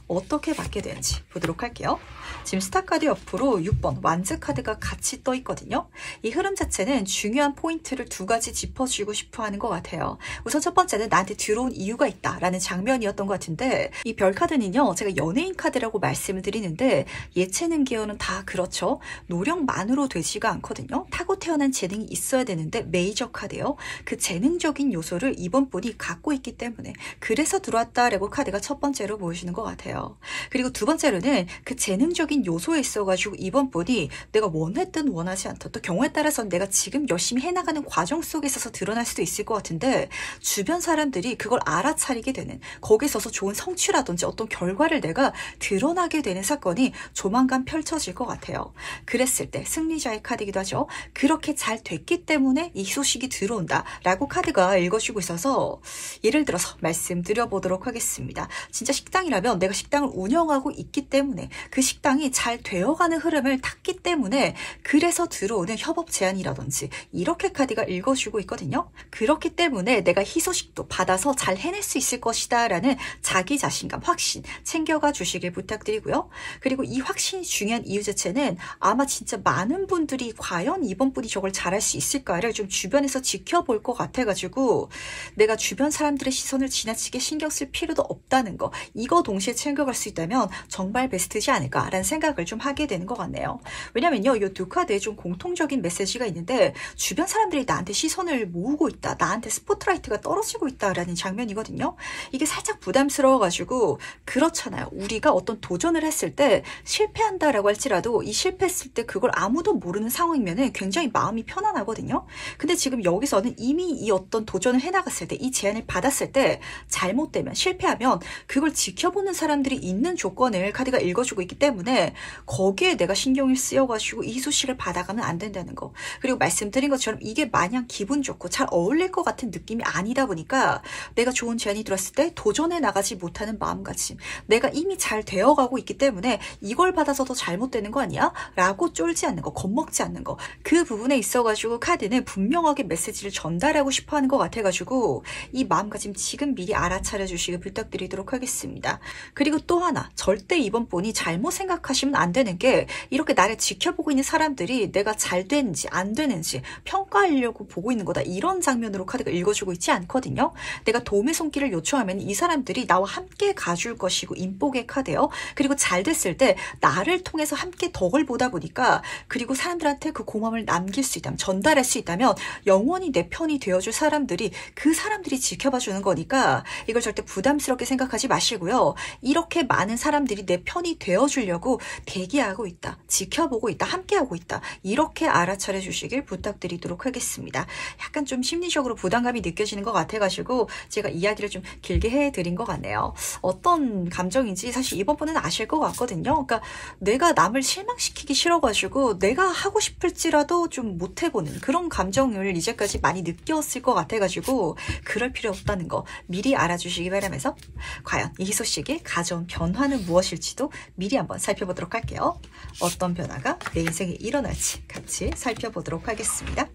어떻게 받게 되는지 보도록 할게요. 지금 스타 카드 옆으로 6번 완즈 카드가 같이 떠 있거든요. 이 흐름 자체는 중요한 포인트를 2가지 짚어주고 싶어 하는 것 같아요. 우선 첫 번째는 나한테 들어온 이유가 있다라는 장면이었던 것 같은데, 이 별 카드는요, 제가 연예인 카드라고 말씀을 드리는데 예체능 계열은 다 그렇죠. 노력만으로 되지가 않거든요. 타고 태어난 재능이 있어야 되는데 메이저 카드요. 그 재능적인 요소를 이번 분이 갖고 있기 때문에 그래서 들어왔다라고 카드가 첫 번째로 보여주는 것 같아요. 그리고 두 번째로는 그 재능적인 요소에 있어가지고 이번 분이 내가 원했든 원하지 않든, 또 경우에 따라서는 내가 지금 열심히 해나가는 과정 속에 있어서 드러날 수도 있을 것 같은데, 주변 사람들이 그걸 알아차리게 되는, 거기에 있어서 좋은 성취라든지 어떤 결과를 내가 드러나게 되는 사건이 조만간 펼쳐질 것 같아요. 그랬을 때 승리자의 카드이기도 하죠. 그렇게 잘 됐기 때문에 이 소식이 들어온다 라고 카드가 읽어주고 있어서, 예를 들어서 말씀드려보도록 하겠습니다. 진짜 식당이라면 내가 식당을 운영하고 있기 때문에 그 식당이 잘 되어가는 흐름을 탔기 때문에 그래서 들어오는 협업 제안이라든지, 이렇게 카드가 읽어주고 있거든요. 그렇기 때문에 내가 희소식도 받아서 잘 해낼 수 있을 것이다 라는 자기 자신감, 확신 챙겨가 주시길 부탁드리고요. 그리고 이 확신이 중요한 이유 자체는 아마 진짜 많은 분들이 과연 이번 분이 저걸 잘할 수 있을까를 좀 주변에서 지켜볼 것 같아가지고, 내가 주변 사람들의 시선을 지나치게 신경 쓸 필요도 없다는 거, 이거 동시에 챙겨갈 수 있다면 정말 베스트지 않을까라는 생각을 좀 하게 되는 것 같네요. 왜냐면요, 이 두 카드에 좀 공통적인 메시지가 있는데, 주변 사람들이 나한테 시선을 모으고 있다, 나한테 스포트라이트가 떨어지고 있다라는 장면이거든요. 이게 살짝 부담스러워가지고, 그렇잖아요. 우리가 어떤 도전을 했을 때 실패한다라고 할지라도 이 실패했을 때 그걸 아무도 모르는 상황이면은 굉장히 마음이 편안하거든요. 근데 지금 여기서는 이미 이 어떤 도전을 해나갔을 때, 이 제안을 받았을 때 잘못되면, 실패하면 그걸 지켜보는 사람들이 있는 조건을 카드가 읽어주고 있기 때문에 거기에 내가 신경을 쓰여가지고 이 소식을 받아가면 안 된다는 거. 그리고 말씀드린 것처럼 이게 마냥 기분 좋고 잘 어울릴 것 같은 느낌이 아니다 보니까 내가 좋은 제안이 들었을 때 도전해 나가지 못하는 마음가짐, 내가 이미 잘 되어가고 있기 때문에 이걸 받아서 더 잘못되는 거 아니야? 라고 쫄지 않는 거, 겁먹지 않는 거, 그 부분에 있어가지고 카드는 분명하게 메시지를 전달하고 싶어 하는 것 같아가지고 이 마음가짐 지금 미리 알아차려 주시길 부탁드리도록 하겠습니다. 그리고 그리고 또 하나, 절대 이번 분이 잘못 생각하시면 안 되는 게 이렇게 나를 지켜보고 있는 사람들이 내가 잘 되는지 안 되는지 평가하려고 보고 있는 거다. 이런 장면으로 카드가 읽어주고 있지 않거든요. 내가 도움의 손길을 요청하면 이 사람들이 나와 함께 가줄 것이고 인복의 카드예요. 그리고 잘 됐을 때 나를 통해서 함께 덕을 보다 보니까 그리고 사람들한테 그 고마움을 남길 수 있다면 전달할 수 있다면 영원히 내 편이 되어줄 사람들이 그 사람들이 지켜봐주는 거니까 이걸 절대 부담스럽게 생각하지 마시고요. 이렇게 많은 사람들이 내 편이 되어주려고 대기하고 있다. 지켜보고 있다. 함께하고 있다. 이렇게 알아차려 주시길 부탁드리도록 하겠습니다. 약간 좀 심리적으로 부담감이 느껴지는 것 같아가지고 제가 이야기를 좀 길게 해드린 것 같네요. 어떤 감정인지 사실 이번 분은 아실 것 같거든요. 그러니까 내가 남을 실망시키기 싫어가지고 내가 하고 싶을지라도 좀 못해보는 그런 감정을 이제까지 많이 느꼈을 것 같아가지고 그럴 필요 없다는 거 미리 알아주시기 바라면서 과연 이 희소식이 가져온 변화는 무엇일지도 미리 한번 살펴보도록 할게요. 어떤 변화가 내 인생에 일어날지 같이 살펴보도록 하겠습니다.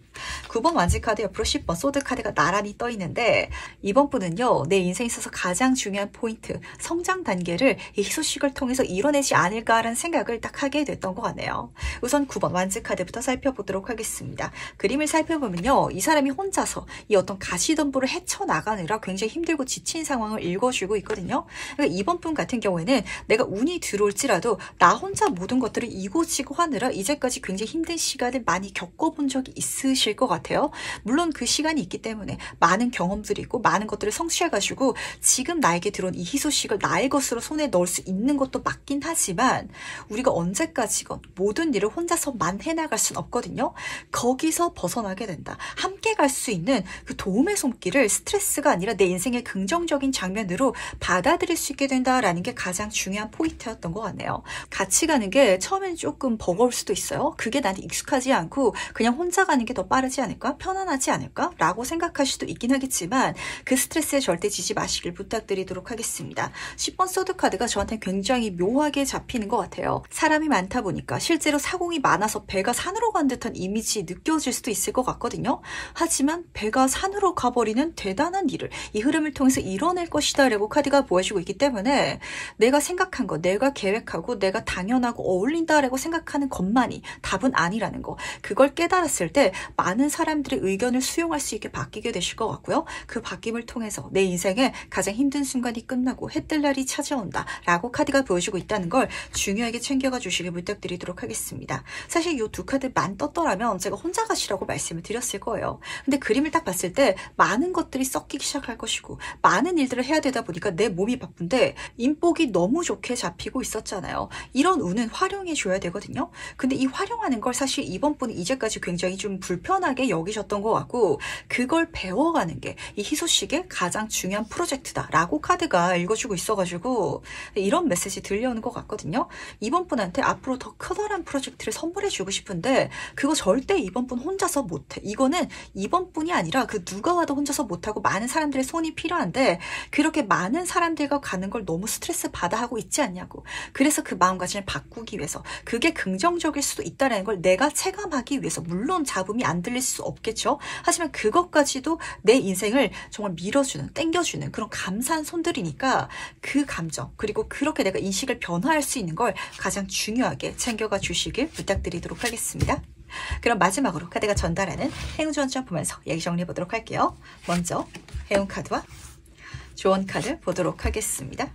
9번 완지 카드 옆으로 10번 소드 카드가 나란히 떠 있는데 이번 분은요 내 인생에 있어서 가장 중요한 포인트 성장 단계를 이 희소식을 통해서 이뤄내지 않을까라는 생각을 딱 하게 됐던 것 같네요. 우선 9번 완지 카드부터 살펴보도록 하겠습니다. 그림을 살펴보면요 이 사람이 혼자서 이 어떤 가시덤불을 헤쳐나가느라 굉장히 힘들고 지친 상황을 읽어주고 있거든요. 그러니까 이번 분 같은 경우에는 내가 운이 들어올지라도 나 혼자 모든 것들을 이고지고 하느라 이제까지 굉장히 힘든 시간을 많이 겪어본 적이 있으실 것 같아요. 물론 그 시간이 있기 때문에 많은 경험들이 있고 많은 것들을 성취해가지고 지금 나에게 들어온 이 희소식을 나의 것으로 손에 넣을 수 있는 것도 맞긴 하지만 우리가 언제까지건 모든 일을 혼자서만 해나갈 순 없거든요. 거기서 벗어나게 된다. 함께 갈 수 있는 그 도움의 손길을 스트레스가 아니라 내 인생의 긍정적인 장면으로 받아들일 수 있게 된다라는 게 가장 중요한 포인트였던 것 같네요. 같이 가는 게 처음엔 조금 버거울 수도 있어요. 그게 나한테 익숙하지 않고 그냥 혼자 가는 게 더 빠르지 않을까? 편안하지 않을까? 라고 생각할 수도 있긴 하겠지만 그 스트레스에 절대 지지 마시길 부탁드리도록 하겠습니다. 10번 소드 카드가 저한테 굉장히 묘하게 잡히는 것 같아요. 사람이 많다 보니까 실제로 사공이 많아서 배가 산으로 간 듯한 이미지 느껴질 수도 있을 것 같거든요. 하지만 배가 산으로 가버리는 대단한 일을 이 흐름을 통해서 이뤄낼 것이다 라고 카드가 보여주고 있기 때문에 내가 생각한 거, 내가 계획하고 내가 당연하고 어울린다라고 생각하는 것만이 답은 아니라는 거. 그걸 깨달았을 때 많은 사람들의 의견을 수용할 수 있게 바뀌게 되실 것 같고요. 그 바뀜을 통해서 내 인생에 가장 힘든 순간이 끝나고 해뜰 날이 찾아온다 라고 카드가 보여주고 있다는 걸 중요하게 챙겨가 주시길 부탁드리도록 하겠습니다. 사실 이 두 카드만 떴더라면 제가 혼자 가시라고 말씀을 드렸을 거예요. 근데 그림을 딱 봤을 때 많은 것들이 섞이기 시작할 것이고 많은 일들을 해야 되다 보니까 내 몸이 바쁜데 인복이 너무 좋게 잡히고 있었잖아요. 이런 운은 활용해 줘야 되거든요. 근데 이 활용하는 걸 사실 이번 분은 이제까지 굉장히 좀 불편하게 여기셨던 것 같고 그걸 배워가는 게 이 희소식의 가장 중요한 프로젝트다라고 카드가 읽어주고 있어가지고 이런 메시지 들려오는 것 같거든요. 이번 분한테 앞으로 더 커다란 프로젝트를 선물해주고 싶은데 그거 절대 이번 분 혼자서 못해. 이거는 이번 분이 아니라 그 누가 와도 혼자서 못하고 많은 사람들의 손이 필요한데 그렇게 많은 사람들과 가는 걸 너무 스트레스 받아 하고 있지 않냐고. 그래서 그 마음가짐을 바꾸기 위해서 그게 긍정적일 수도 있다는 걸 내가 체감하기 위해서 물론 잡음이 안 들릴 수 없겠죠. 하지만 그것까지도 내 인생을 정말 밀어주는 땡겨주는 그런 감사한 손들이니까 그 감정 그리고 그렇게 내가 인식을 변화할 수 있는 걸 가장 중요하게 챙겨가 주시길 부탁드리도록 하겠습니다. 그럼 마지막으로 카드가 전달하는 행운 조언 점 보면서 얘기 정리해 보도록 할게요. 먼저 행운 카드와 조언 카드 보도록 하겠습니다.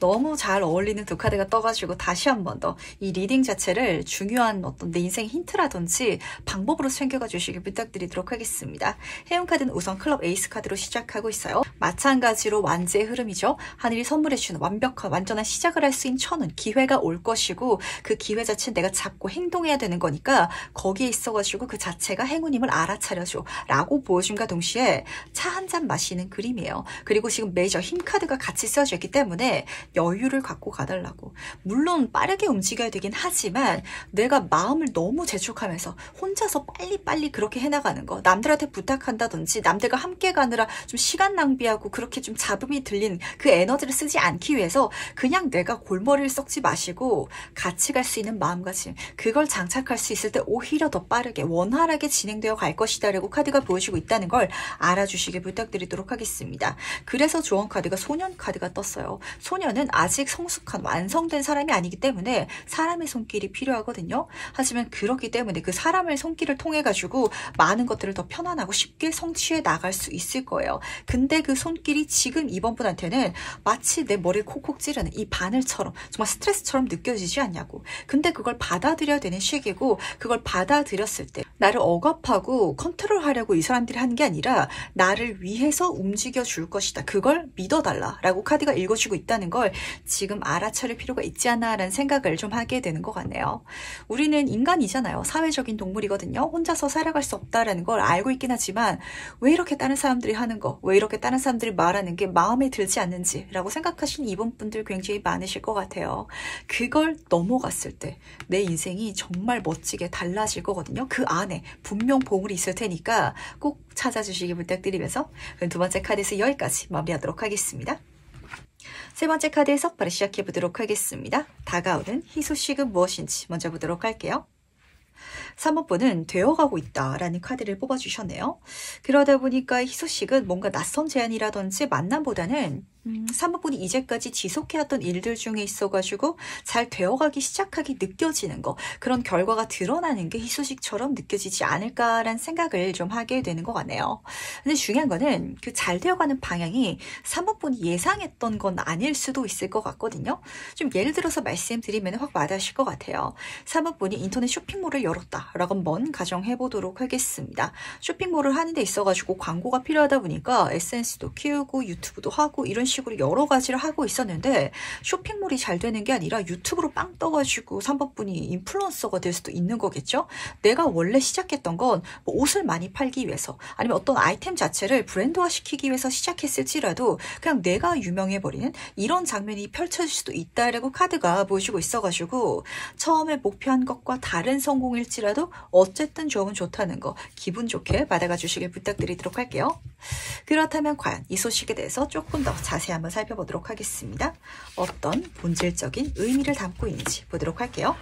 너무 잘 어울리는 두 카드가 떠가지고 다시 한 번 더 이 리딩 자체를 중요한 어떤 내 인생 힌트라든지 방법으로 챙겨가 주시길 부탁드리도록 하겠습니다. 해운 카드는 우선 클럽 에이스 카드로 시작하고 있어요. 마찬가지로 완제의 흐름이죠. 하늘이 선물해주는 완벽한 완전한 시작을 할 수 있는 천운 기회가 올 것이고 그 기회 자체는 내가 잡고 행동해야 되는 거니까 거기에 있어가지고 그 자체가 행운임을 알아차려줘 라고 보여준과 동시에 차 한 잔 마시는 그림이에요. 그리고 지금 메이저 힘 카드가 같이 써져 있기 때문에 여유를 갖고 가달라고. 물론 빠르게 움직여야 되긴 하지만 내가 마음을 너무 재촉하면서 혼자서 빨리빨리 그렇게 해나가는 거 남들한테 부탁한다든지 남들과 함께 가느라 좀 시간 낭비하고 그렇게 좀 잡음이 들리는 그 에너지를 쓰지 않기 위해서 그냥 내가 골머리를 썩지 마시고 같이 갈 수 있는 마음가짐 그걸 장착할 수 있을 때 오히려 더 빠르게 원활하게 진행되어 갈 것이다 라고 카드가 보여주고 있다는 걸 알아주시길 부탁드리도록 하겠습니다. 그래서 조언 카드가 소년 카드가 떴어요. 소년은 카드는 아직 성숙한 완성된 사람이 아니기 때문에 사람의 손길이 필요하거든요. 하지만 그렇기 때문에 그 사람의 손길을 통해 가지고 많은 것들을 더 편안하고 쉽게 성취해 나갈 수 있을 거예요. 근데 그 손길이 지금 이번 분한테는 마치 내 머리를 콕콕 찌르는 이 바늘처럼 정말 스트레스처럼 느껴지지 않냐고. 근데 그걸 받아들여야 되는 시기고, 그걸 받아들였을 때 나를 억압하고 컨트롤하려고 이 사람들이 하는 게 아니라 나를 위해서 움직여 줄 것이다. 그걸 믿어달라 라고 카드가 읽어주고 있다는 걸 지금 알아차릴 필요가 있지 않나 라는 생각을 좀 하게 되는 것 같네요. 우리는 인간이잖아요. 사회적인 동물이거든요. 혼자서 살아갈 수 없다라는 걸 알고 있긴 하지만 왜 이렇게 다른 사람들이 하는 거, 왜 이렇게 다른 사람들이 말하는 게 마음에 들지 않는지 라고 생각하시는 이분 분들 굉장히 많으실 것 같아요. 그걸 넘어갔을 때 내 인생이 정말 멋지게 달라질 거거든요. 그 안에 분명 보물이 있을 테니까 꼭 찾아주시기 부탁드리면서 두 번째 카드에서 여기까지 마무리하도록 하겠습니다. 세 번째 카드 해석 바로 시작해 보도록 하겠습니다. 다가오는 희소식은 무엇인지 먼저 보도록 할게요. 3번 분은 되어가고 있다라는 카드를 뽑아주셨네요. 그러다 보니까 희소식은 뭔가 낯선 제안이라든지 만남보다는 3번 분이 이제까지 지속해왔던 일들 중에 있어가지고 잘 되어가기 시작하기 느껴지는 거, 그런 결과가 드러나는 게 희소식처럼 느껴지지 않을까라는 생각을 좀 하게 되는 것 같네요. 근데 중요한 거는 그 잘 되어가는 방향이 3번 분이 예상했던 건 아닐 수도 있을 것 같거든요. 좀 예를 들어서 말씀드리면 확 와닿으실 것 같아요. 3번 분이 인터넷 쇼핑몰을 열었다라고 한번 가정해 보도록 하겠습니다. 쇼핑몰을 하는 데 있어가지고 광고가 필요하다 보니까 SNS도 키우고 유튜브도 하고 이런 식으로 여러 가지를 하고 있었는데 쇼핑몰이 잘 되는 게 아니라 유튜브로 빵 떠가지고 3번 분이 인플루언서가 될 수도 있는 거겠죠. 내가 원래 시작했던 건 뭐 옷을 많이 팔기 위해서 아니면 어떤 아이템 자체를 브랜드화 시키기 위해서 시작했을지라도 그냥 내가 유명해버리는 이런 장면이 펼쳐질 수도 있다라고 카드가 보여주고 있어가지고 처음에 목표한 것과 다른 성공일지라도 어쨌든 좋으면 좋다는 거 기분 좋게 받아가 주시길 부탁드리도록 할게요. 그렇다면 과연 이 소식에 대해서 조금 더 자세히 한번 살펴보도록 하겠습니다. 어떤 본질적인 의미를 담고 있는지 보도록 할게요.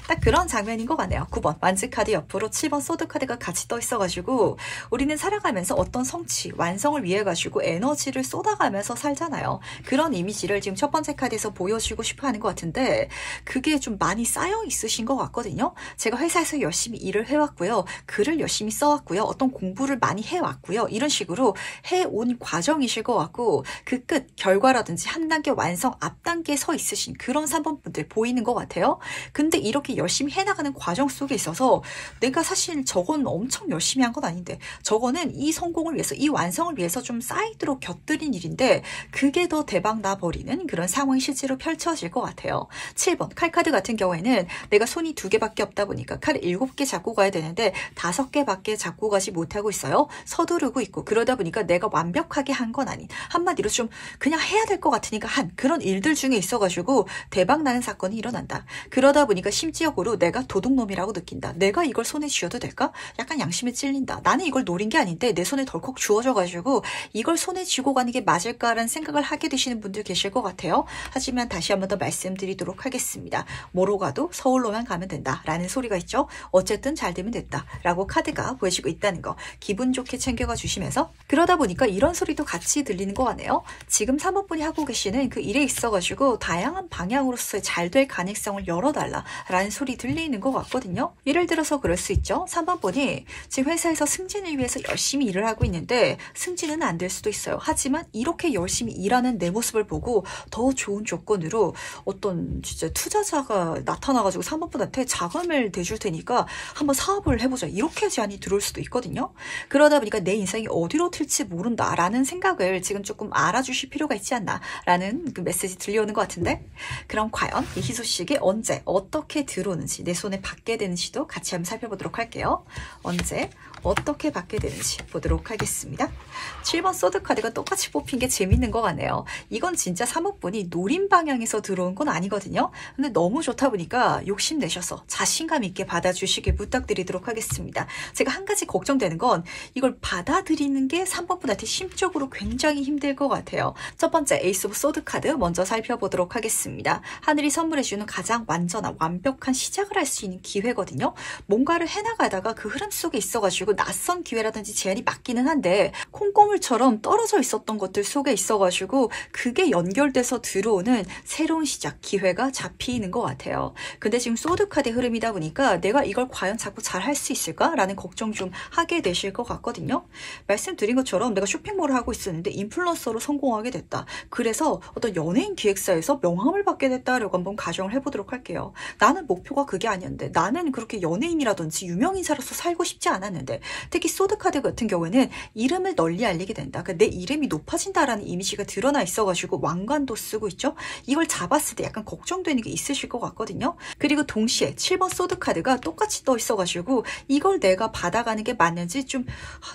딱 그런 장면인 것 같네요. 9번 완즈카드 옆으로 7번 소드카드가 같이 떠 있어가지고 우리는 살아가면서 어떤 성취, 완성을 위해 가지고 에너지를 쏟아가면서 살잖아요. 그런 이미지를 지금 첫 번째 카드에서 보여주고 싶어 하는 것 같은데 그게 좀 많이 쌓여 있으신 것 같거든요. 제가 회사에서 열심히 일을 해왔고요. 글을 열심히 써왔고요. 어떤 공부를 많이 해왔고요. 이런 식으로 해온 과정이실 것 같고 그 끝, 결과라든지 한 단계 완성 앞 단계에 서 있으신 그런 3번 분들 보이는 것 같아요. 근데 이렇게 열심히 해나가는 과정 속에 있어서 내가 사실 저건 엄청 열심히 한 건 아닌데 저거는 이 성공을 위해서 이 완성을 위해서 좀 사이드로 곁들인 일인데 그게 더 대박 나버리는 그런 상황이 실제로 펼쳐질 것 같아요. 7번 칼카드 같은 경우에는 내가 손이 2개밖에 없다 보니까 칼을 7개 잡고 가야 되는데 5개밖에 잡고 가지 못하고 있어요. 서두르고 있고 그러다 보니까 내가 완벽하게 한 건 아닌 한마디로 좀 그냥 해야 될 것 같으니까 한 그런 일들 중에 있어가지고 대박 나는 사건이 일어난다. 그러다 보니까 심지어로 내가 도둑놈이라고 느낀다. 내가 이걸 손에 쥐어도 될까? 약간 양심에 찔린다. 나는 이걸 노린 게 아닌데 내 손에 덜컥 주어져가지고 이걸 손에 쥐고 가는 게 맞을까라는 생각을 하게 되시는 분들 계실 것 같아요. 하지만 다시 한 번 더 말씀드리도록 하겠습니다. 뭐로 가도 서울로만 가면 된다라는 소리가 있죠. 어쨌든 잘 되면 됐다라고 카드가 보여주고 있다는 거 기분 좋게 챙겨가 주시면서 그러다 보니까 이런 소리도 같이 들리는 것 같네요. 지금 3번 분이 하고 계시는 그 일에 있어가지고 다양한 방향으로서의 잘 될 가능성을 열어달라 라는 소리 들리는 것 같거든요. 예를 들어서 그럴 수 있죠. 3번 분이 지금 회사에서 승진을 위해서 열심히 일을 하고 있는데 승진은 안 될 수도 있어요. 하지만 이렇게 열심히 일하는 내 모습을 보고 더 좋은 조건으로 어떤 진짜 투자자가 나타나가지고 3번 분한테 자금을 대줄 테니까 한번 사업을 해보자. 이렇게 제안이 들어올 수도 있거든요. 그러다 보니까 내 인생이 어디로 튈지 모른다라는 생각을 지금 조금 알아주실 필요가 있지 않나라는 그 메시지 들려오는 것 같은데 그럼 과연 이 희소식이 언제 어떻게 들어오는지 내 손에 받게 되는지도 같이 한번 살펴보도록 할게요. 언제 어떻게 받게 되는지 보도록 하겠습니다. 7번 소드 카드가 똑같이 뽑힌 게 재밌는 것 같네요. 이건 진짜 3번 분이 노린 방향에서 들어온 건 아니거든요. 근데 너무 좋다 보니까 욕심내셔서 자신감 있게 받아주시길 부탁드리도록 하겠습니다. 제가 한 가지 걱정되는 건 이걸 받아들이는 게 3번 분한테 심적으로 굉장히 힘들 것 같아요. 첫 번째 에이스 오브 소드 카드 먼저 살펴보도록 하겠습니다. 하늘이 선물해주는 가장 완전한 완벽한 완벽한 시작을 할 수 있는 기회거든요. 뭔가를 해나가다가 그 흐름 속에 있어가지고 낯선 기회라든지 제한이 맞기는 한데 콩고물처럼 떨어져 있었던 것들 속에 있어가지고 그게 연결돼서 들어오는 새로운 시작, 기회가 잡히는 것 같아요. 근데 지금 소드카드의 흐름이다 보니까 내가 이걸 과연 자꾸 잘 할 수 있을까라는 걱정 좀 하게 되실 것 같거든요. 말씀드린 것처럼 내가 쇼핑몰을 하고 있었는데 인플루언서로 성공하게 됐다. 그래서 어떤 연예인 기획사에서 명함을 받게 됐다라고 한번 가정을 해보도록 할게요. 나는 목표가 그게 아니었는데, 나는 그렇게 연예인이라든지 유명인사로서 살고 싶지 않았는데, 특히 소드카드 같은 경우에는 이름을 널리 알리게 된다. 그러니까 내 이름이 높아진다라는 이미지가 드러나 있어가지고 왕관도 쓰고 있죠. 이걸 잡았을 때 약간 걱정되는 게 있으실 것 같거든요. 그리고 동시에 7번 소드카드가 똑같이 떠 있어가지고 이걸 내가 받아가는 게 맞는지 좀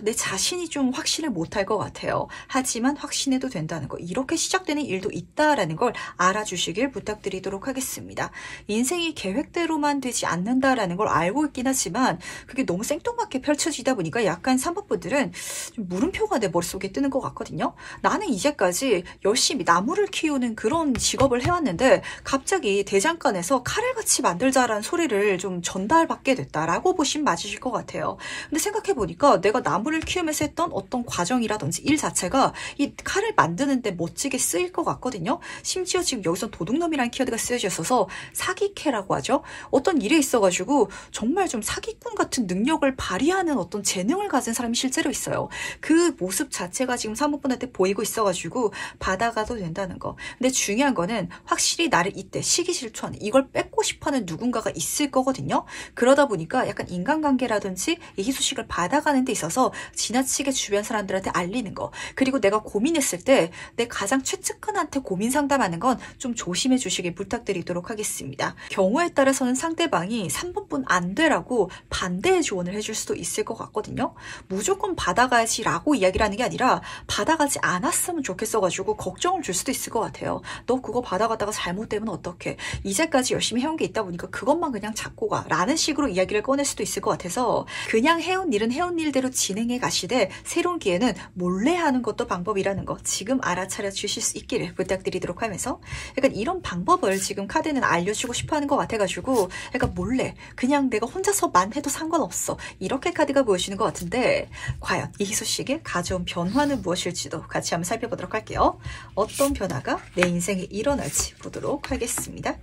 내 자신이 좀 확신을 못할 것 같아요. 하지만 확신해도 된다는 거, 이렇게 시작되는 일도 있다라는 걸 알아주시길 부탁드리도록 하겠습니다. 인생이 계획대로만 되지 않는다라는 걸 알고 있긴 하지만 그게 너무 생뚱맞게 펼쳐지다 보니까 약간 3번 분들은 좀 물음표가 내 머릿속에 뜨는 것 같거든요. 나는 이제까지 열심히 나무를 키우는 그런 직업을 해왔는데 갑자기 대장간에서 칼을 같이 만들자라는 소리를 좀 전달받게 됐다라고 보시면 맞으실 것 같아요. 근데 생각해보니까 내가 나무를 키우면서 했던 어떤 과정이라든지 일 자체가 이 칼을 만드는데 멋지게 쓰일 것 같거든요. 심지어 지금 여기서 도둑놈이라는 키워드가 쓰여져 있어서 사기캐라고 하죠. 어떤 일에 있어가지고 정말 좀 사기꾼 같은 능력을 발휘하는 어떤 재능을 가진 사람이 실제로 있어요. 그 모습 자체가 지금 사모분한테 보이고 있어가지고 받아가도 된다는 거. 근데 중요한 거는 확실히 나를 이때 시기질투하는, 이걸 뺏고 싶어하는 누군가가 있을 거거든요. 그러다 보니까 약간 인간관계라든지 이 희소식을 받아가는 데 있어서 지나치게 주변 사람들한테 알리는 거, 그리고 내가 고민했을 때 내 가장 최측근한테 고민 상담하는 건 좀 조심해 주시길 부탁드리도록 하겠습니다. 경우에 따라서는 상대방이 3번 분 안 되라고 반대의 조언을 해줄 수도 있을 것 같거든요. 무조건 받아가야지 라고 이야기를 하는 게 아니라 받아가지 않았으면 좋겠어가지고 걱정을 줄 수도 있을 것 같아요. 너 그거 받아가다가 잘못되면 어떡해, 이제까지 열심히 해온 게 있다 보니까 그것만 그냥 잡고 가 라는 식으로 이야기를 꺼낼 수도 있을 것 같아서 그냥 해온 일은 해온 일대로 진행해 가시되 새로운 기회는 몰래 하는 것도 방법이라는 거 지금 알아차려 주실 수 있기를 부탁드리도록 하면서, 약간 이런 방법을 지금 카드는 알려주고 싶어하는 것 같아가지고 약간 몰래 그냥 내가 혼자서만 해도 상관없어, 이렇게 카드가 보여주는 것 같은데 과연 이 희소식이 가져온 변화는 무엇일지도 같이 한번 살펴보도록 할게요. 어떤 변화가 내 인생에 일어날지 보도록 하겠습니다.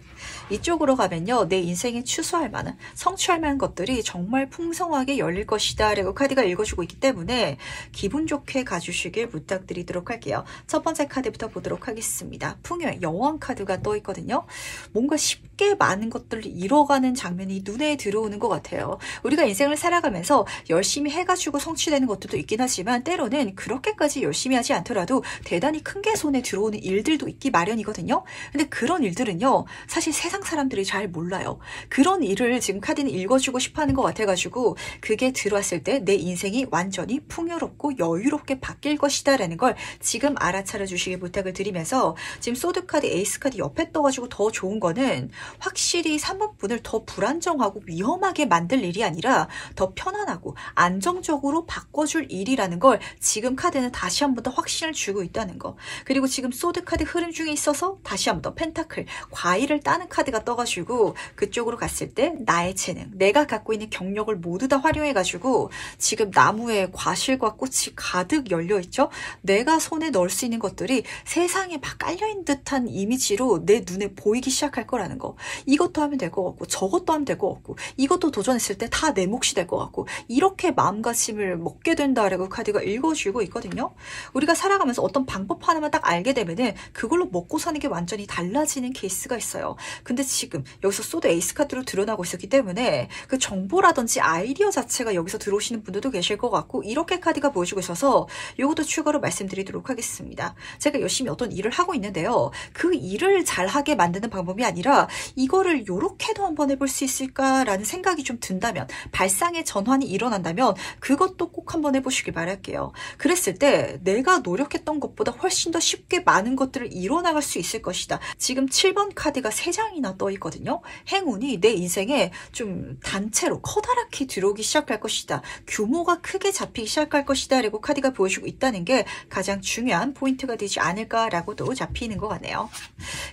이쪽으로 가면요, 내 인생에 추수할 만한, 성취할 만한 것들이 정말 풍성하게 열릴 것이다 라고 카드가 읽어주고 있기 때문에 기분 좋게 가주시길 부탁드리도록 할게요. 첫 번째 카드부터 보도록 하겠습니다. 풍요의 여왕 카드가 떠 있거든요. 뭔가 쉽게 많은 것들을 이뤄가는 장면이 눈에 들어오는 것 같아요. 우리가 인생을 살아가면서 열심히 해가지고 성취되는 것들도 있긴 하지만 때로는 그렇게까지 열심히 하지 않더라도 대단히 큰 게 손에 들어오는 일들도 있기 마련이거든요. 근데 그런 일들은요, 사실 세상 사람들이 잘 몰라요. 그런 일을 지금 카드는 읽어주고 싶어하는 것 같아가지고 그게 들어왔을 때 내 인생이 완전히 풍요롭고 여유롭게 바뀔 것이다 라는 걸 지금 알아차려 주시길 부탁을 드리면서, 지금 소드카드, 에이스카드 옆에 떠가지고 더 좋은 거는 확실히 3번 분을 더 불안정하고 위험하게 만들 일이 아니라 더 편안하고 안정적으로 바꿔줄 일이라는 걸 지금 카드는 다시 한 번 더 확신을 주고 있다는 거. 그리고 지금 소드카드 흐름 중에 있어서 다시 한 번 더 펜타클, 과일을 따는 카드가 떠가지고 그쪽으로 갔을 때 나의 재능, 내가 갖고 있는 경력을 모두 다 활용해가지고 지금 나무에 과실과 꽃이 가득 열려있죠. 내가 손에 넣을 수 있는 것들이 세상에 막 깔려있는 듯한 이미지로 내 눈에 보이기 시작할 거라는 거. 이것도 하면 될 것 같고 저것도 하면 될 것 같고 이것도 도전했을 때 다 내 몫이 될 것 같고, 이렇게 마음가짐을 먹게 된다라고 카드가 읽어주고 있거든요. 우리가 살아가면서 어떤 방법 하나만 딱 알게 되면은 그걸로 먹고 사는 게 완전히 달라지는 케이스가 있어요. 근데 지금 여기서 소드 에이스 카드로 드러나고 있었기 때문에 그 정보라든지 아이디어 자체가 여기서 들어오시는 분들도 계실 것 같고, 이렇게 카드가 보여주고 있어서 이것도 추가로 말씀드리도록 하겠습니다. 제가 열심히 어떤 일을 하고 있는데요, 그 일을 잘하게 만드는 방법이 아니라 이거를 요렇게도 한번 해볼 수 있을까라는 생각이 좀 든다면, 발상의 전환이 일어난다면 그것도 꼭 한번 해보시길 바랄게요. 그랬을 때 내가 노력했던 것보다 훨씬 더 쉽게 많은 것들을 이뤄나갈 수 있을 것이다. 지금 7번 카드가 3장이나 떠 있거든요. 행운이 내 인생에 좀 단체로 커다랗게 들어오기 시작할 것이다. 규모가 크게 잡히기 시작할 것이다 라고 카드가 보여주고 있다는 게 가장 중요한 포인트가 되지 않을까라고도 잡히는 것 같네요.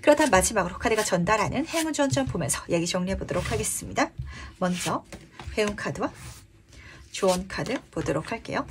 그렇다면 마지막으로 카드가 전달하는 행운 전점 보면서 얘기 정리해 보도록 하겠습니다. 먼저 회운 카드와 조언 카드 보도록 할게요.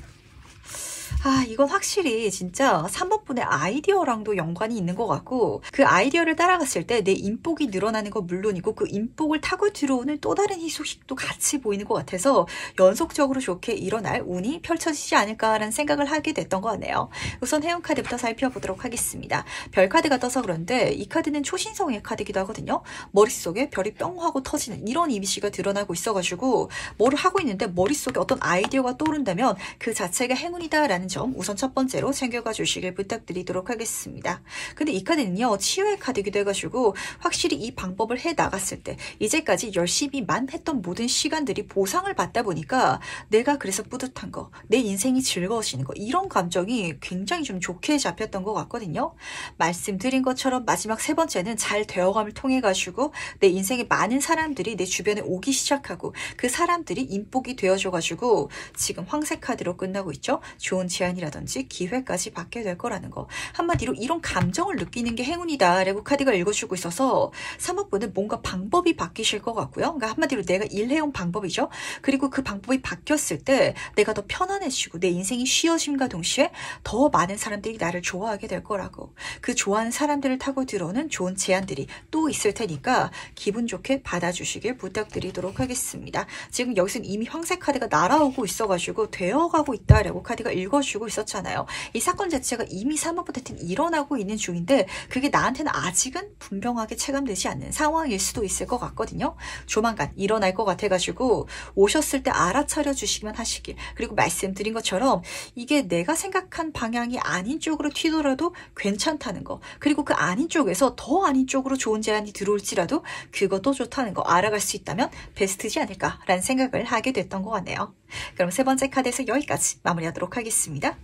이건 확실히 진짜 3번 분의 아이디어랑도 연관이 있는 것 같고, 그 아이디어를 따라갔을 때 내 인복이 늘어나는 건 물론이고 그 인복을 타고 들어오는 또 다른 희소식도 같이 보이는 것 같아서 연속적으로 좋게 일어날 운이 펼쳐지지 않을까라는 생각을 하게 됐던 것 같네요. 우선 해운 카드부터 살펴보도록 하겠습니다. 별 카드가 떠서 그런데 이 카드는 초신성의 카드이기도 하거든요. 머릿속에 별이 뿅 하고 터지는 이런 이미지가 드러나고 있어가지고 뭐를 하고 있는데 머릿속에 어떤 아이디어가 떠오른다면 그 자체가 행운이다라는 점 우선 첫 번째로 챙겨가 주시길 부탁드리도록 하겠습니다. 근데 이 카드는요, 치유의 카드이기도 해가지고 확실히 이 방법을 해 나갔을 때 이제까지 열심히만 했던 모든 시간들이 보상을 받다 보니까 내가 그래서 뿌듯한 거, 내 인생이 즐거워지는 거, 이런 감정이 굉장히 좀 좋게 잡혔던 것 같거든요. 말씀드린 것처럼 마지막 세 번째는 잘 되어감을 통해 가지고 내 인생에 많은 사람들이 내 주변에 오기 시작하고 그 사람들이 인복이 되어줘가지고 지금 황색 카드로 끝나고 있죠. 좋은 제안이라든지 기회까지 받게 될 거라는 거. 한마디로 이런 감정을 느끼는 게 행운이다 라고 카드가 읽어주고 있어서 3번분은 뭔가 방법이 바뀌실 것 같고요. 그러니까 한마디로 내가 일해온 방법이죠. 그리고 그 방법이 바뀌었을 때 내가 더 편안해지고 내 인생이 쉬워짐과 동시에 더 많은 사람들이 나를 좋아하게 될 거라고. 그 좋아하는 사람들을 타고 들어오는 좋은 제안들이 또 있을 테니까 기분 좋게 받아주시길 부탁드리도록 하겠습니다. 지금 여기서는 이미 황색 카드가 날아오고 있어가지고 되어가고 있다라고 카드가 읽어주고 있었잖아요. 이 사건 자체가 이미 3번부터는 일어나고 있는 중인데 그게 나한테는 아직은 분명하게 체감되지 않는 상황일 수도 있을 것 같거든요. 조만간 일어날 것 같아가지고 오셨을 때 알아차려 주시기만 하시길. 그리고 말씀드린 것처럼 이게 내가 생각한 방향이 아닌 쪽으로 튀더라도 괜찮다는 거, 그리고 그 아닌 쪽에서 더 아닌 쪽으로 좋은 제안이 들어올지라도 그것도 좋다는 거 알아갈 수 있다면 베스트지 않을까라는 생각을 하게 됐던 것 같네요. 그럼 세 번째 카드에서 여기까지 마무리하도록 하겠습니다.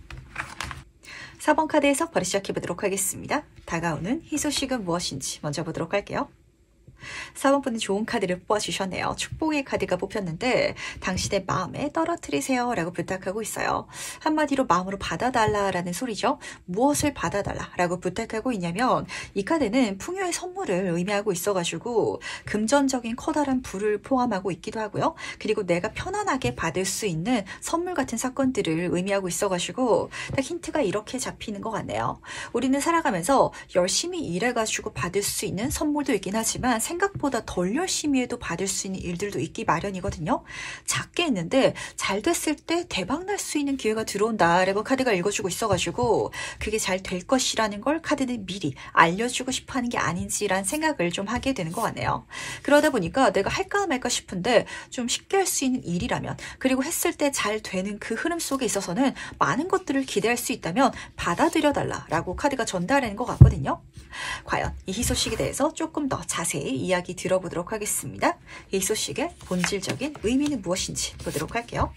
4번 카드 해석 바로 시작해보도록 하겠습니다. 다가오는 희소식은 무엇인지 먼저 보도록 할게요. 4번 분은 좋은 카드를 뽑아주셨네요. 축복의 카드가 뽑혔는데 당신의 마음에 떨어뜨리세요 라고 부탁하고 있어요. 한마디로 마음으로 받아달라라는 소리죠. 무엇을 받아달라라고 부탁하고 있냐면 이 카드는 풍요의 선물을 의미하고 있어가지고 금전적인 커다란 부를 포함하고 있기도 하고요. 그리고 내가 편안하게 받을 수 있는 선물 같은 사건들을 의미하고 있어가지고 딱 힌트가 이렇게 잡히는 것 같네요. 우리는 살아가면서 열심히 일해가지고 받을 수 있는 선물도 있긴 하지만 생각보다 덜 열심히 해도 받을 수 있는 일들도 있기 마련이거든요. 작게 했는데 잘 됐을 때 대박 날 수 있는 기회가 들어온다라고 카드가 읽어주고 있어가지고 그게 잘 될 것이라는 걸 카드는 미리 알려주고 싶어하는 게 아닌지라는 생각을 좀 하게 되는 것 같네요. 그러다 보니까 내가 할까 말까 싶은데 좀 쉽게 할 수 있는 일이라면, 그리고 했을 때 잘 되는 그 흐름 속에 있어서는 많은 것들을 기대할 수 있다면 받아들여달라라고 카드가 전달하는 것 같거든요. 과연 이 희소식에 대해서 조금 더 자세히 이야기 들어보도록 하겠습니다. 이 희소식의 본질적인 의미는 무엇인지 보도록 할게요.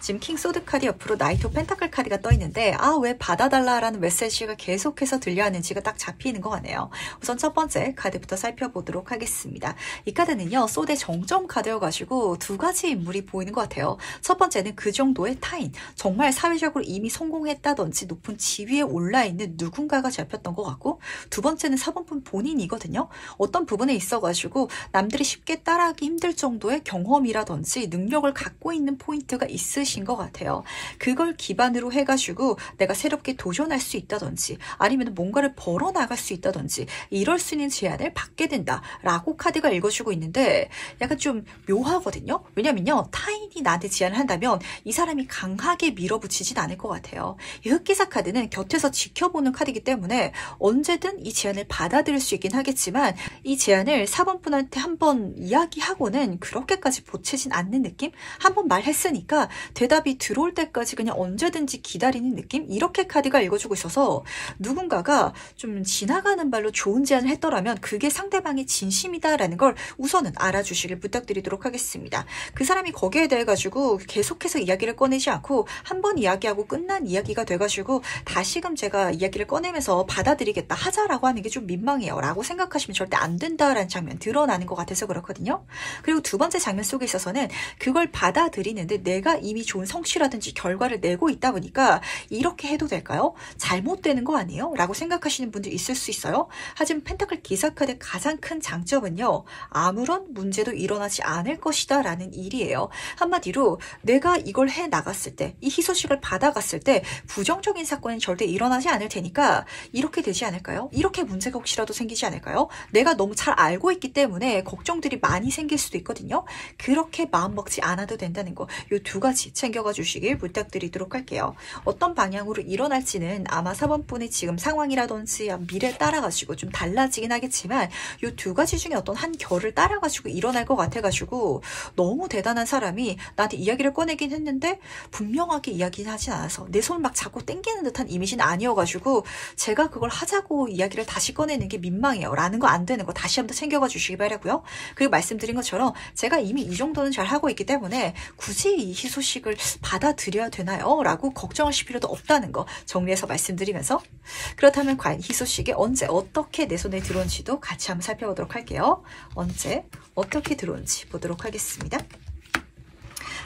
지금 킹 소드 카드 옆으로 나이트 오브 펜타클 카드가 떠 있는데 왜 받아달라라는 메시지가 계속해서 들려하는지가 딱 잡히는 것 같네요. 우선 첫 번째 카드부터 살펴보도록 하겠습니다. 이 카드는요, 소드의 정점 카드여가지고 두 가지 인물이 보이는 것 같아요. 첫 번째는 그 정도의 타인, 정말 사회적으로 이미 성공했다든지 높은 지위에 올라있는 누군가가 잡혔던 것 같고, 두 번째는 4번분 본인이거든요. 어떤 부분에 있어가지고 남들이 쉽게 따라하기 힘들 정도의 경험이라든지 능력을 갖고 있는 포인트가 있으신 것 같아요. 그걸 기반으로 해가지고 내가 새롭게 도전할 수 있다든지 아니면 뭔가를 벌어나갈 수 있다든지 이럴 수 있는 제안을 받게 된다라고 카드가 읽어주고 있는데 약간 좀 묘하거든요. 왜냐면요, 타인이 나한테 제안을 한다면 이 사람이 강하게 밀어붙이진 않을 것 같아요. 이 흑기사 카드는 곁에서 지켜보는 카드이기 때문에 언제든 이 제안을 받아들일 수 있긴 하겠지만 이 제안을 4번분한테 한번 이야기하고는 그렇게까지 보채진 않는 느낌? 한번 말했으니까 대답이 들어올 때까지 그냥 언제든지 기다리는 느낌? 이렇게 카드가 읽어주고 있어서 누군가가 좀 지나가는 발로 좋은 제안을 했더라면 그게 상대방의 진심이다라는 걸 우선은 알아주시길 부탁드리도록 하겠습니다. 그 사람이 거기에 대해 가지고 계속해서 이야기를 꺼내지 않고 한 번 이야기하고 끝난 이야기가 돼가지고 다시금 제가 이야기를 꺼내면서 받아들이겠다 하자라고 하는 게 좀 민망해요 라고 생각하시면 절대 안 된다라는 장면 드러나는 것 같아서 그렇거든요. 그리고 두 번째 장면 속에 있어서는 그걸 받아들이는데 내가 이미 좋은 성취라든지 결과를 내고 있다 보니까 이렇게 해도 될까요? 잘못되는 거 아니에요? 라고 생각하시는 분들 있을 수 있어요. 하지만 펜타클 기사카드의 가장 큰 장점은요, 아무런 문제도 일어나지 않을 것이다 라는 일이에요. 한마디로 내가 이걸 해 나갔을 때, 이 희소식을 받아갔을 때 부정적인 사건은 절대 일어나지 않을 테니까 이렇게 되지 않을까요? 이렇게 문제가 혹시라도 생기지 않을까요? 내가 너무 잘 알고 있기 때문에 걱정들이 많이 생길 수도 있거든요. 그렇게 마음 먹지 않아도 된다는 거, 이 두 가지 챙겨가 주시길 부탁드리도록 할게요. 어떤 방향으로 일어날지는 아마 4번분의 지금 상황이라든지 미래 따라가지고 좀 달라지긴 하겠지만 이 두 가지 중에 어떤 한 결을 따라가지고 일어날 것 같아가지고 너무 대단한 사람이 나한테 이야기를 꺼내긴 했는데 분명하게 이야기는 하진 않아서 내 손을 막 잡고 땡기는 듯한 이미지는 아니어가지고 제가 그걸 하자고 이야기를 다시 꺼내는 게 민망해요. 라는 거 안 되는 거 다시 한번 챙겨가 주시기 바라고요. 그리고 말씀드린 것처럼 제가 이미 이 정도는 잘 하고 있기 때문에 굳이 이 희소식을 받아들여야 되나요? 라고 걱정하실 필요도 없다는 거 정리해서 말씀드리면서, 그렇다면 과연 희소식이 언제 어떻게 내 손에 들어온지도 같이 한번 살펴보도록 할게요. 언제 어떻게 들어온지 보도록 하겠습니다.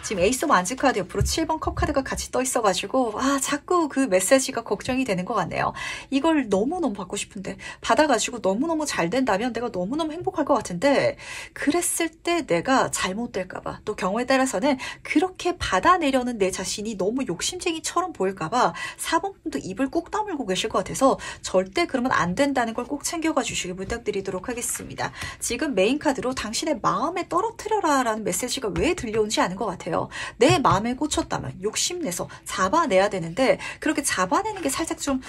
지금 에이스 오브 완즈 카드 옆으로 7번 컵 카드가 같이 떠 있어가지고 자꾸 그 메시지가 걱정이 되는 것 같네요. 이걸 너무너무 받고 싶은데 받아가지고 너무너무 잘 된다면 내가 너무너무 행복할 것 같은데 그랬을 때 내가 잘못될까봐, 또 경우에 따라서는 그렇게 받아내려는 내 자신이 너무 욕심쟁이처럼 보일까봐 4번분도 입을 꾹 다물고 계실 것 같아서 절대 그러면 안 된다는 걸 꼭 챙겨가 주시길 부탁드리도록 하겠습니다. 지금 메인 카드로 당신의 마음에 떨어뜨려라 라는 메시지가 왜 들려오는지 아는 것 같아요. 내 마음에 꽂혔다면 욕심내서 잡아내야 되는데 그렇게 잡아내는 게 살짝 좀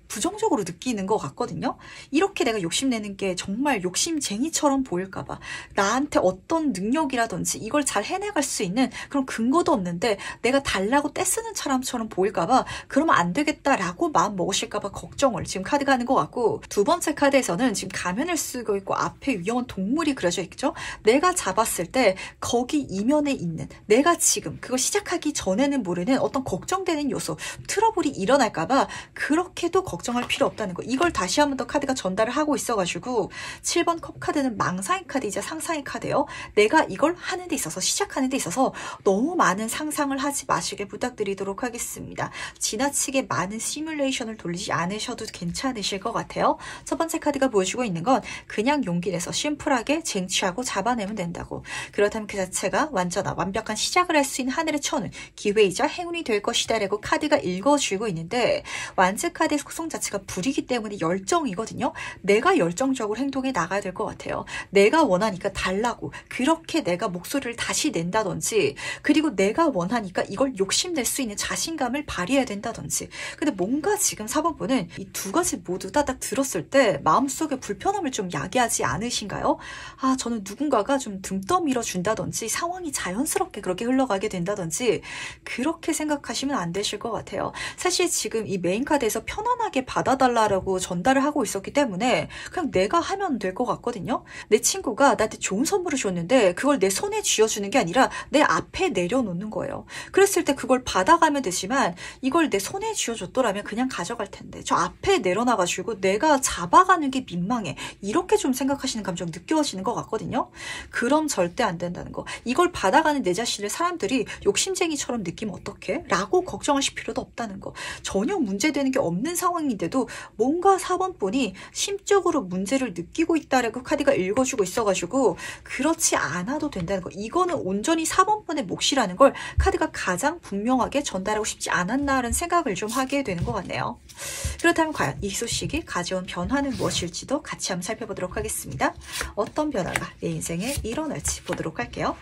부정적으로 느끼는 것 같거든요. 이렇게 내가 욕심내는 게 정말 욕심쟁이처럼 보일까봐, 나한테 어떤 능력이라든지 이걸 잘 해내갈 수 있는 그런 근거도 없는데 내가 달라고 떼쓰는 사람처럼 보일까봐 그러면 안 되겠다라고 마음 먹으실까봐 걱정을 지금 카드가 하는 것 같고, 두 번째 카드에서는 지금 가면을 쓰고 있고 앞에 위험한 동물이 그려져 있죠. 내가 잡았을 때 거기 이면에 있는, 내가 지금 그거 시작하기 전에는 모르는 어떤 걱정되는 요소, 트러블이 일어날까봐 그렇게도 걱정할 필요 없다는 거, 이걸 다시 한 번 더 카드가 전달을 하고 있어가지고 7번 컵 카드는 망상의 카드이자 상상의 카드예요. 내가 이걸 하는 데 있어서, 시작하는 데 있어서 너무 많은 상상을 하지 마시길 부탁드리도록 하겠습니다. 지나치게 많은 시뮬레이션을 돌리지 않으셔도 괜찮으실 것 같아요. 첫 번째 카드가 보여주고 있는 건 그냥 용기 내서 심플하게 쟁취하고 잡아내면 된다고, 그렇다면 그 자체가 완전한 완벽한 시작을 할 수 있는 하늘의 천운, 기회이자 행운이 될 것이다 라고 카드가 읽어주고 있는데, 완즈 카드의 속성 자체가 불이기 때문에 열정이거든요. 내가 열정적으로 행동해 나가야 될 것 같아요. 내가 원하니까 달라고 그렇게 내가 목소리를 다시 낸다든지, 그리고 내가 원하니까 이걸 욕심낼 수 있는 자신감을 발휘해야 된다든지. 근데 뭔가 지금 4번분은 이 두 가지 모두 딱 들었을 때 마음속에 불편함을 좀 야기하지 않으신가요? 저는 누군가가 좀 등 떠밀어 준다든지 상황이 자연스럽게 그렇게 흘러가게 된다든지 그렇게 생각하시면 안 되실 것 같아요. 사실 지금 이 메인 카드에서 편안하게 받아달라고 전달을 하고 있었기 때문에 그냥 내가 하면 될 것 같거든요. 내 친구가 나한테 좋은 선물을 줬는데 그걸 내 손에 쥐어주는 게 아니라 내 앞에 내려놓는 거예요. 그랬을 때 그걸 받아가면 되지만 이걸 내 손에 쥐어줬더라면 그냥 가져갈 텐데 저 앞에 내려놔가지고 내가 잡아가는 게 민망해, 이렇게 좀 생각하시는 감정 느껴지는 것 같거든요. 그럼 절대 안 된다는 거. 이걸 받아가는 내 자신을 사람들이 욕심쟁이처럼 느끼면 어떡해? 라고 걱정하실 필요도 없다는 거. 전혀 문제되는 게 없는 상황인데도 뭔가 4번분이 심적으로 문제를 느끼고 있다라고 카드가 읽어주고 있어가지고 그렇지 않아도 된다는 거. 이거는 온전히 4번분의 몫이라는 걸 카드가 가장 분명하게 전달하고 싶지 않았나라는 생각을 좀 하게 되는 것 같네요. 그렇다면 과연 이 소식이 가져온 변화는 무엇일지도 같이 한번 살펴보도록 하겠습니다. 어떤 변화가 내 인생에 일어날지 보도록 할게요.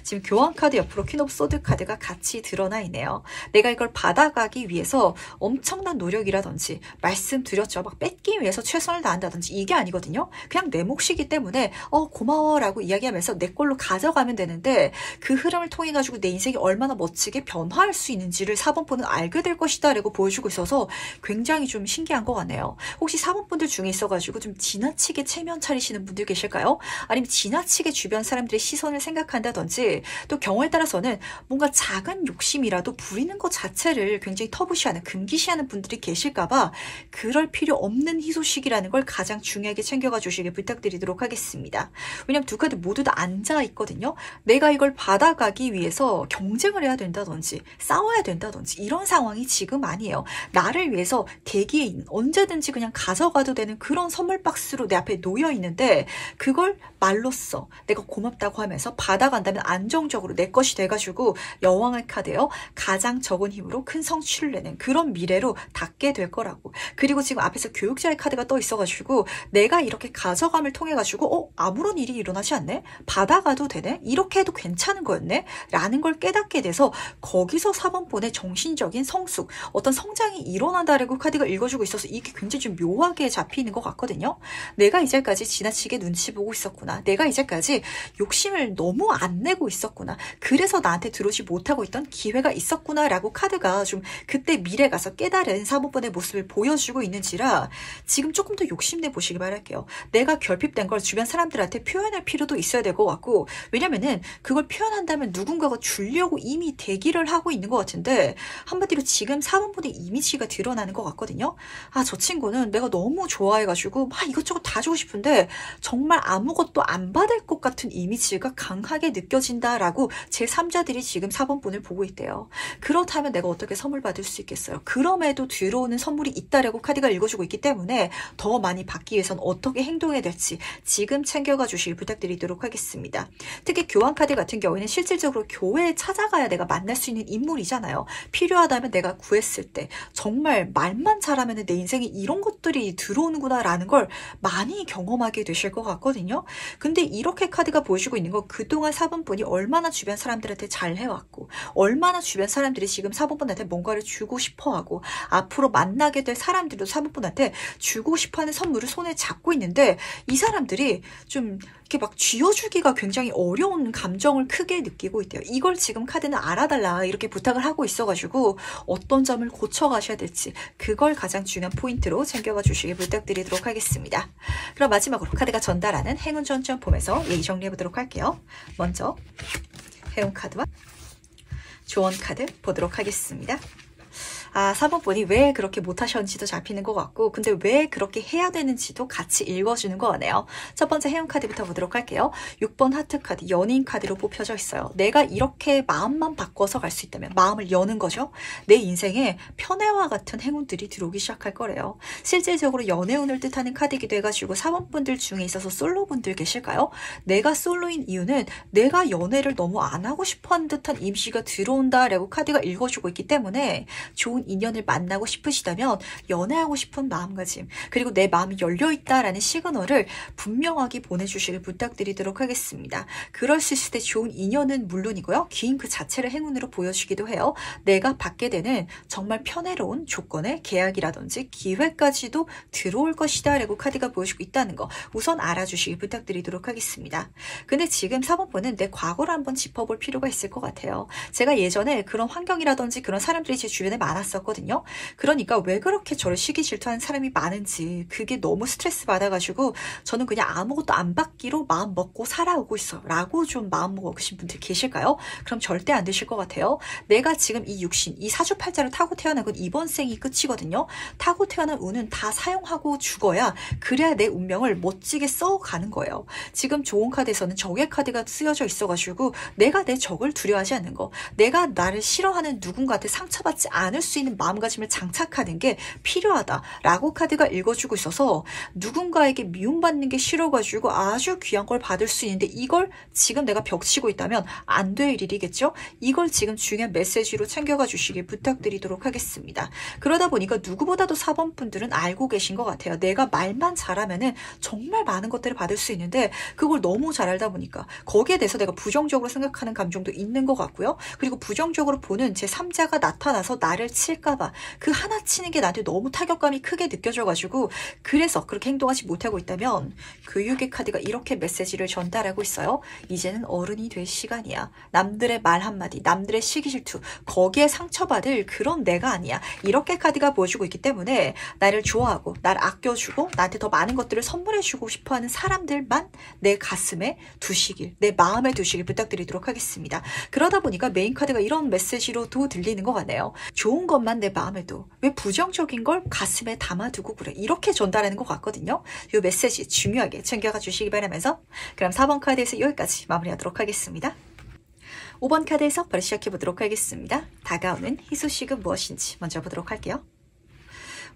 지금 교환 카드 옆으로 퀸 오브 소드 카드가 같이 드러나 있네요. 내가 이걸 받아가기 위해서 엄청난 노력이라든지, 말씀드렸죠, 막 뺏기 위해서 최선을 다한다든지 이게 아니거든요. 그냥 내 몫이기 때문에 고마워라고 이야기하면서 내 걸로 가져가면 되는데, 그 흐름을 통해 가지고 내 인생이 얼마나 멋지게 변화할 수 있는지를 4번분은 알게 될 것이다 라고 보여주고 있어서 굉장히 좀 신기한 것 같네요. 혹시 4번분들 중에 있어가지고 좀 지나치게 체면 차리시는 분들 계실까요? 아니면 지나치게 주변 사람들의 시선을 생각한다든지, 또 경우에 따라서는 뭔가 작은 욕심이라도 부리는 것 자체를 굉장히 터부시하는, 금기시하는 분들이 계실까봐 그럴 필요 없는 희소식이라는 걸 가장 중요하게 챙겨가 주시길 부탁드리도록 하겠습니다. 왜냐면 두 카드 모두 다 앉아 있거든요. 내가 이걸 받아가기 위해서 경쟁을 해야 된다든지 싸워야 된다든지 이런 상황이 지금 아니에요. 나를 위해서 대기에 있는, 언제든지 그냥 가져가도 되는 그런 선물 박스로 내 앞에 놓여 있는데, 그걸 말로써 내가 고맙다고 하면서 받아간다면 안정적으로 내 것이 돼가지고 여왕의 카드예요. 가장 적은 힘으로 큰 성취를 내는 그런 미래로 닿게 될 거라고. 그리고 지금 앞에서 교육자의 카드가 떠 있어가지고 내가 이렇게 가져감을 통해 가지고 아무런 일이 일어나지 않네? 받아가도 되네? 이렇게 해도 괜찮은 거였네? 라는 걸 깨닫게 돼서 거기서 4번본의 정신적인 성숙, 어떤 성장이 일어난다라고 카드가 읽어주고 있어서 이게 굉장히 좀 묘하게 잡히는 것 같거든요. 내가 이제까지 지나치게 눈치 보고 있었구나. 내가 이제까지 욕심을 너무 안 내고 있었구나. 그래서 나한테 들어오지 못하고 있던 기회가 있었구나 라고 카드가 좀 그때 미래 가서 깨달은 4번본의 모습을 보여주고 있는지라 지금 조금 더 욕심내 보시기 바랄게요. 내가 결핍된 걸 주변 사람들한테 표현할 필요도 있어야 될 것 같고, 왜냐면은 그걸 표현한다면 누군가가 주려고 이미 대기를 하고 있는 것 같은데, 한마디로 지금 4번본의 이미지가 드러나는 것 같거든요. 저 친구는 내가 너무 좋아해가지고 막 이것저것 다 주고 싶은데 정말 아무것도 안 받을 것 같은 이미지가 강하게 느껴진다라고 제3자들이 지금 4번본을 보고 있대요. 그렇다면 내가 어떻게 선물 받을 수 있겠어요? 그럼에도 들어오는 선물이 있다라고 카드가 읽어주고 있기 때문에 더 많이 받기 위해선 어떻게 행동해야 될지 지금 챙겨가 주시길 부탁드리도록 하겠습니다. 특히 교환 카드 같은 경우에는 실질적으로 교회에 찾아가야 내가 만날 수 있는 인물이잖아요. 필요하다면 내가 구했을 때 정말 말만 잘하면 내 인생에 이런 것들이 들어오는구나 라는 걸 많이 경험하게 되실 것 같거든요. 근데 이렇게 카드가 보여주고 있는 거, 그동안 4번본이 얼마나 주변 사람들한테 잘 해왔고 얼마나 주변 사람들이 지금 4번본한테 뭔가를 주고 싶어하고 앞으로 만나게 될 사람들도 4번본한테 주고 싶어하는 선물을 손에 잡고 있는데, 이 사람들이 좀 이렇게 막 쥐어주기가 굉장히 어려운 감정을 크게 느끼고 있대요. 이걸 지금 카드는 알아달라 이렇게 부탁을 하고 있어가지고 어떤 점을 고쳐가셔야 될지 그걸 가장 중요한 포인트로 챙겨가 주시길 부탁드리도록 하겠습니다. 그럼 마지막으로 카드가 전달하는 행운 전점 폼에서 얘기 정리해보도록 할게요. 먼저 행운 카드와 조언 카드 보도록 하겠습니다. 4번본이 왜 그렇게 못하셨는지도 잡히는 것 같고, 근데 왜 그렇게 해야 되는지도 같이 읽어주는 것 같네요. 첫 번째 행운 카드부터 보도록 할게요. 6번 하트 카드, 연인 카드로 뽑혀져 있어요. 내가 이렇게 마음만 바꿔서 갈 수 있다면, 마음을 여는 거죠. 내 인생에 편애와 같은 행운들이 들어오기 시작할 거래요. 실질적으로 연애운을 뜻하는 카드이기도 해가지고 4번분들 중에 있어서 솔로분들 계실까요? 내가 솔로인 이유는 내가 연애를 너무 안 하고 싶어하는 듯한 임시가 들어온다라고 카드가 읽어주고 있기 때문에 좋은 인연을 만나고 싶으시다면 연애하고 싶은 마음가짐, 그리고 내 마음이 열려있다라는 시그널을 분명하게 보내주시길 부탁드리도록 하겠습니다. 그럴 수 있을 때 좋은 인연은 물론이고요. 기인 그 자체를 행운으로 보여주기도 해요. 내가 받게 되는 정말 편애로운 조건의 계약이라든지 기회까지도 들어올 것이다 라고 카드가 보여주고 있다는 거 우선 알아주시길 부탁드리도록 하겠습니다. 근데 지금 4번분은 내 과거를 한번 짚어볼 필요가 있을 것 같아요. 제가 예전에 그런 환경이라든지 그런 사람들이 제 주변에 많았었거든요. 그러니까 왜 그렇게 저를 시기 질투하는 사람이 많은지, 그게 너무 스트레스 받아가지고 저는 그냥 아무것도 안 받기로 마음 먹고 살아오고 있어 라고 좀 마음 먹으신 분들 계실까요? 그럼 절대 안 되실 것 같아요. 내가 지금 이 육신, 이 사주팔자를 타고 태어난 건 이번 생이 끝이거든요. 타고 태어난 운은 다 사용하고 죽어야, 그래야 내 운명을 멋지게 써가는 거예요. 지금 좋은 카드에서는 적의 카드가 쓰여져 있어가지고 내가 내 적을 두려워하지 않는 거, 내가 나를 싫어하는 누군가한테 상처받지 않을 수 있는 마음가짐을 장착하는 게 필요하다라고 카드가 읽어주고 있어서, 누군가에게 미움받는 게 싫어가지고 아주 귀한 걸 받을 수 있는데 이걸 지금 내가 벽치고 있다면 안 될 일이겠죠? 이걸 지금 중요한 메시지로 챙겨가 주시길 부탁드리도록 하겠습니다. 그러다 보니까 누구보다도 4번 분들은 알고 계신 것 같아요. 내가 말만 잘하면은 정말 많은 것들을 받을 수 있는데 그걸 너무 잘 알다 보니까 거기에 대해서 내가 부정적으로 생각하는 감정도 있는 것 같고요. 그리고 부정적으로 보는 제3자가 나타나서 나를 칠까봐 그 하나 치는 게 나한테 너무 타격감이 크게 느껴져가지고, 그래서 그렇게 행동하지 못하고 있다면 교육의 카드가 이렇게 메시지를 전달하고 있어요. 이제는 어른이 될 시간이야. 남들의 말 한마디, 남들의 시기 질투, 거기에 상처받을 그런 내가 아니야. 이렇게 카드가 보여주고 있기 때문에 나를 좋아하고 나를 아껴주고 나한테 더 많은 것들을 선물해주고 싶어하는 사람들만 내 가슴에 두시길, 내 마음에 두시길 부탁드리도록 하겠습니다. 그러다 보니까 메인 카드가 이런 메시지로도 들리는 것 같네요. 좋은 거 것만 내 마음에 둬. 왜 부정적인 걸 가슴에 담아두고 그래. 이렇게 전달하는 것 같거든요. 이 메시지 중요하게 챙겨가 주시기 바라면서 그럼 4번 카드에서 여기까지 마무리하도록 하겠습니다. 5번 카드에서 바로 시작해 보도록 하겠습니다. 다가오는 희소식은 무엇인지 먼저 보도록 할게요.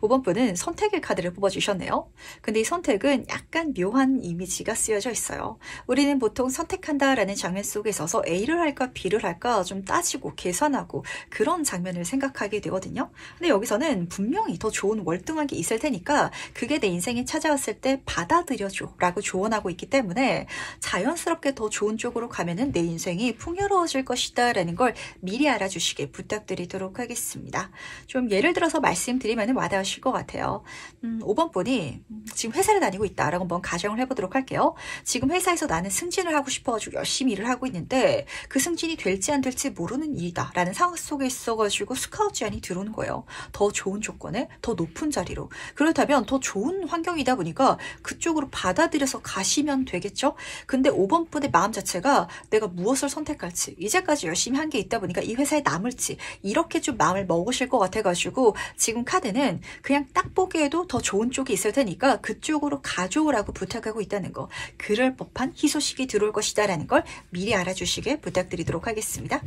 5번 분은 선택의 카드를 뽑아주셨네요. 근데 이 선택은 약간 묘한 이미지가 쓰여져 있어요. 우리는 보통 선택한다라는 장면 속에 있어서 A를 할까 B를 할까 좀 따지고 계산하고 그런 장면을 생각하게 되거든요. 근데 여기서는 분명히 더 좋은 월등한 게 있을 테니까 그게 내 인생에 찾아왔을 때 받아들여줘 라고 조언하고 있기 때문에 자연스럽게 더 좋은 쪽으로 가면은 내 인생이 풍요로워질 것이다 라는 걸 미리 알아주시길 부탁드리도록 하겠습니다. 좀 예를 들어서 말씀드리면 와닿으실 것 같아요. 5번 분이 지금 회사를 다니고 있다라고 한번 가정을 해보도록 할게요. 지금 회사에서 나는 승진을 하고 싶어가지고 열심히 일을 하고 있는데 그 승진이 될지 안 될지 모르는 일이다 라는 상황 속에 있어가지고 스카우트 제안이 들어오는 거예요. 더 좋은 조건에 더 높은 자리로. 그렇다면 더 좋은 환경이다 보니까 그쪽으로 받아들여서 가시면 되겠죠. 근데 5번 분의 마음 자체가 내가 무엇을 선택할지 이제까지 열심히 한 게 있다 보니까 이 회사에 남을지 이렇게 좀 마음을 먹으실 것 같아가지고 지금 카드는 그냥 딱 보기에도 더 좋은 쪽이 있을 테니까 그쪽으로 가져오라고 부탁하고 있다는 거. 그럴 법한 희소식이 들어올 것이다 라는 걸 미리 알아주시길 부탁드리도록 하겠습니다.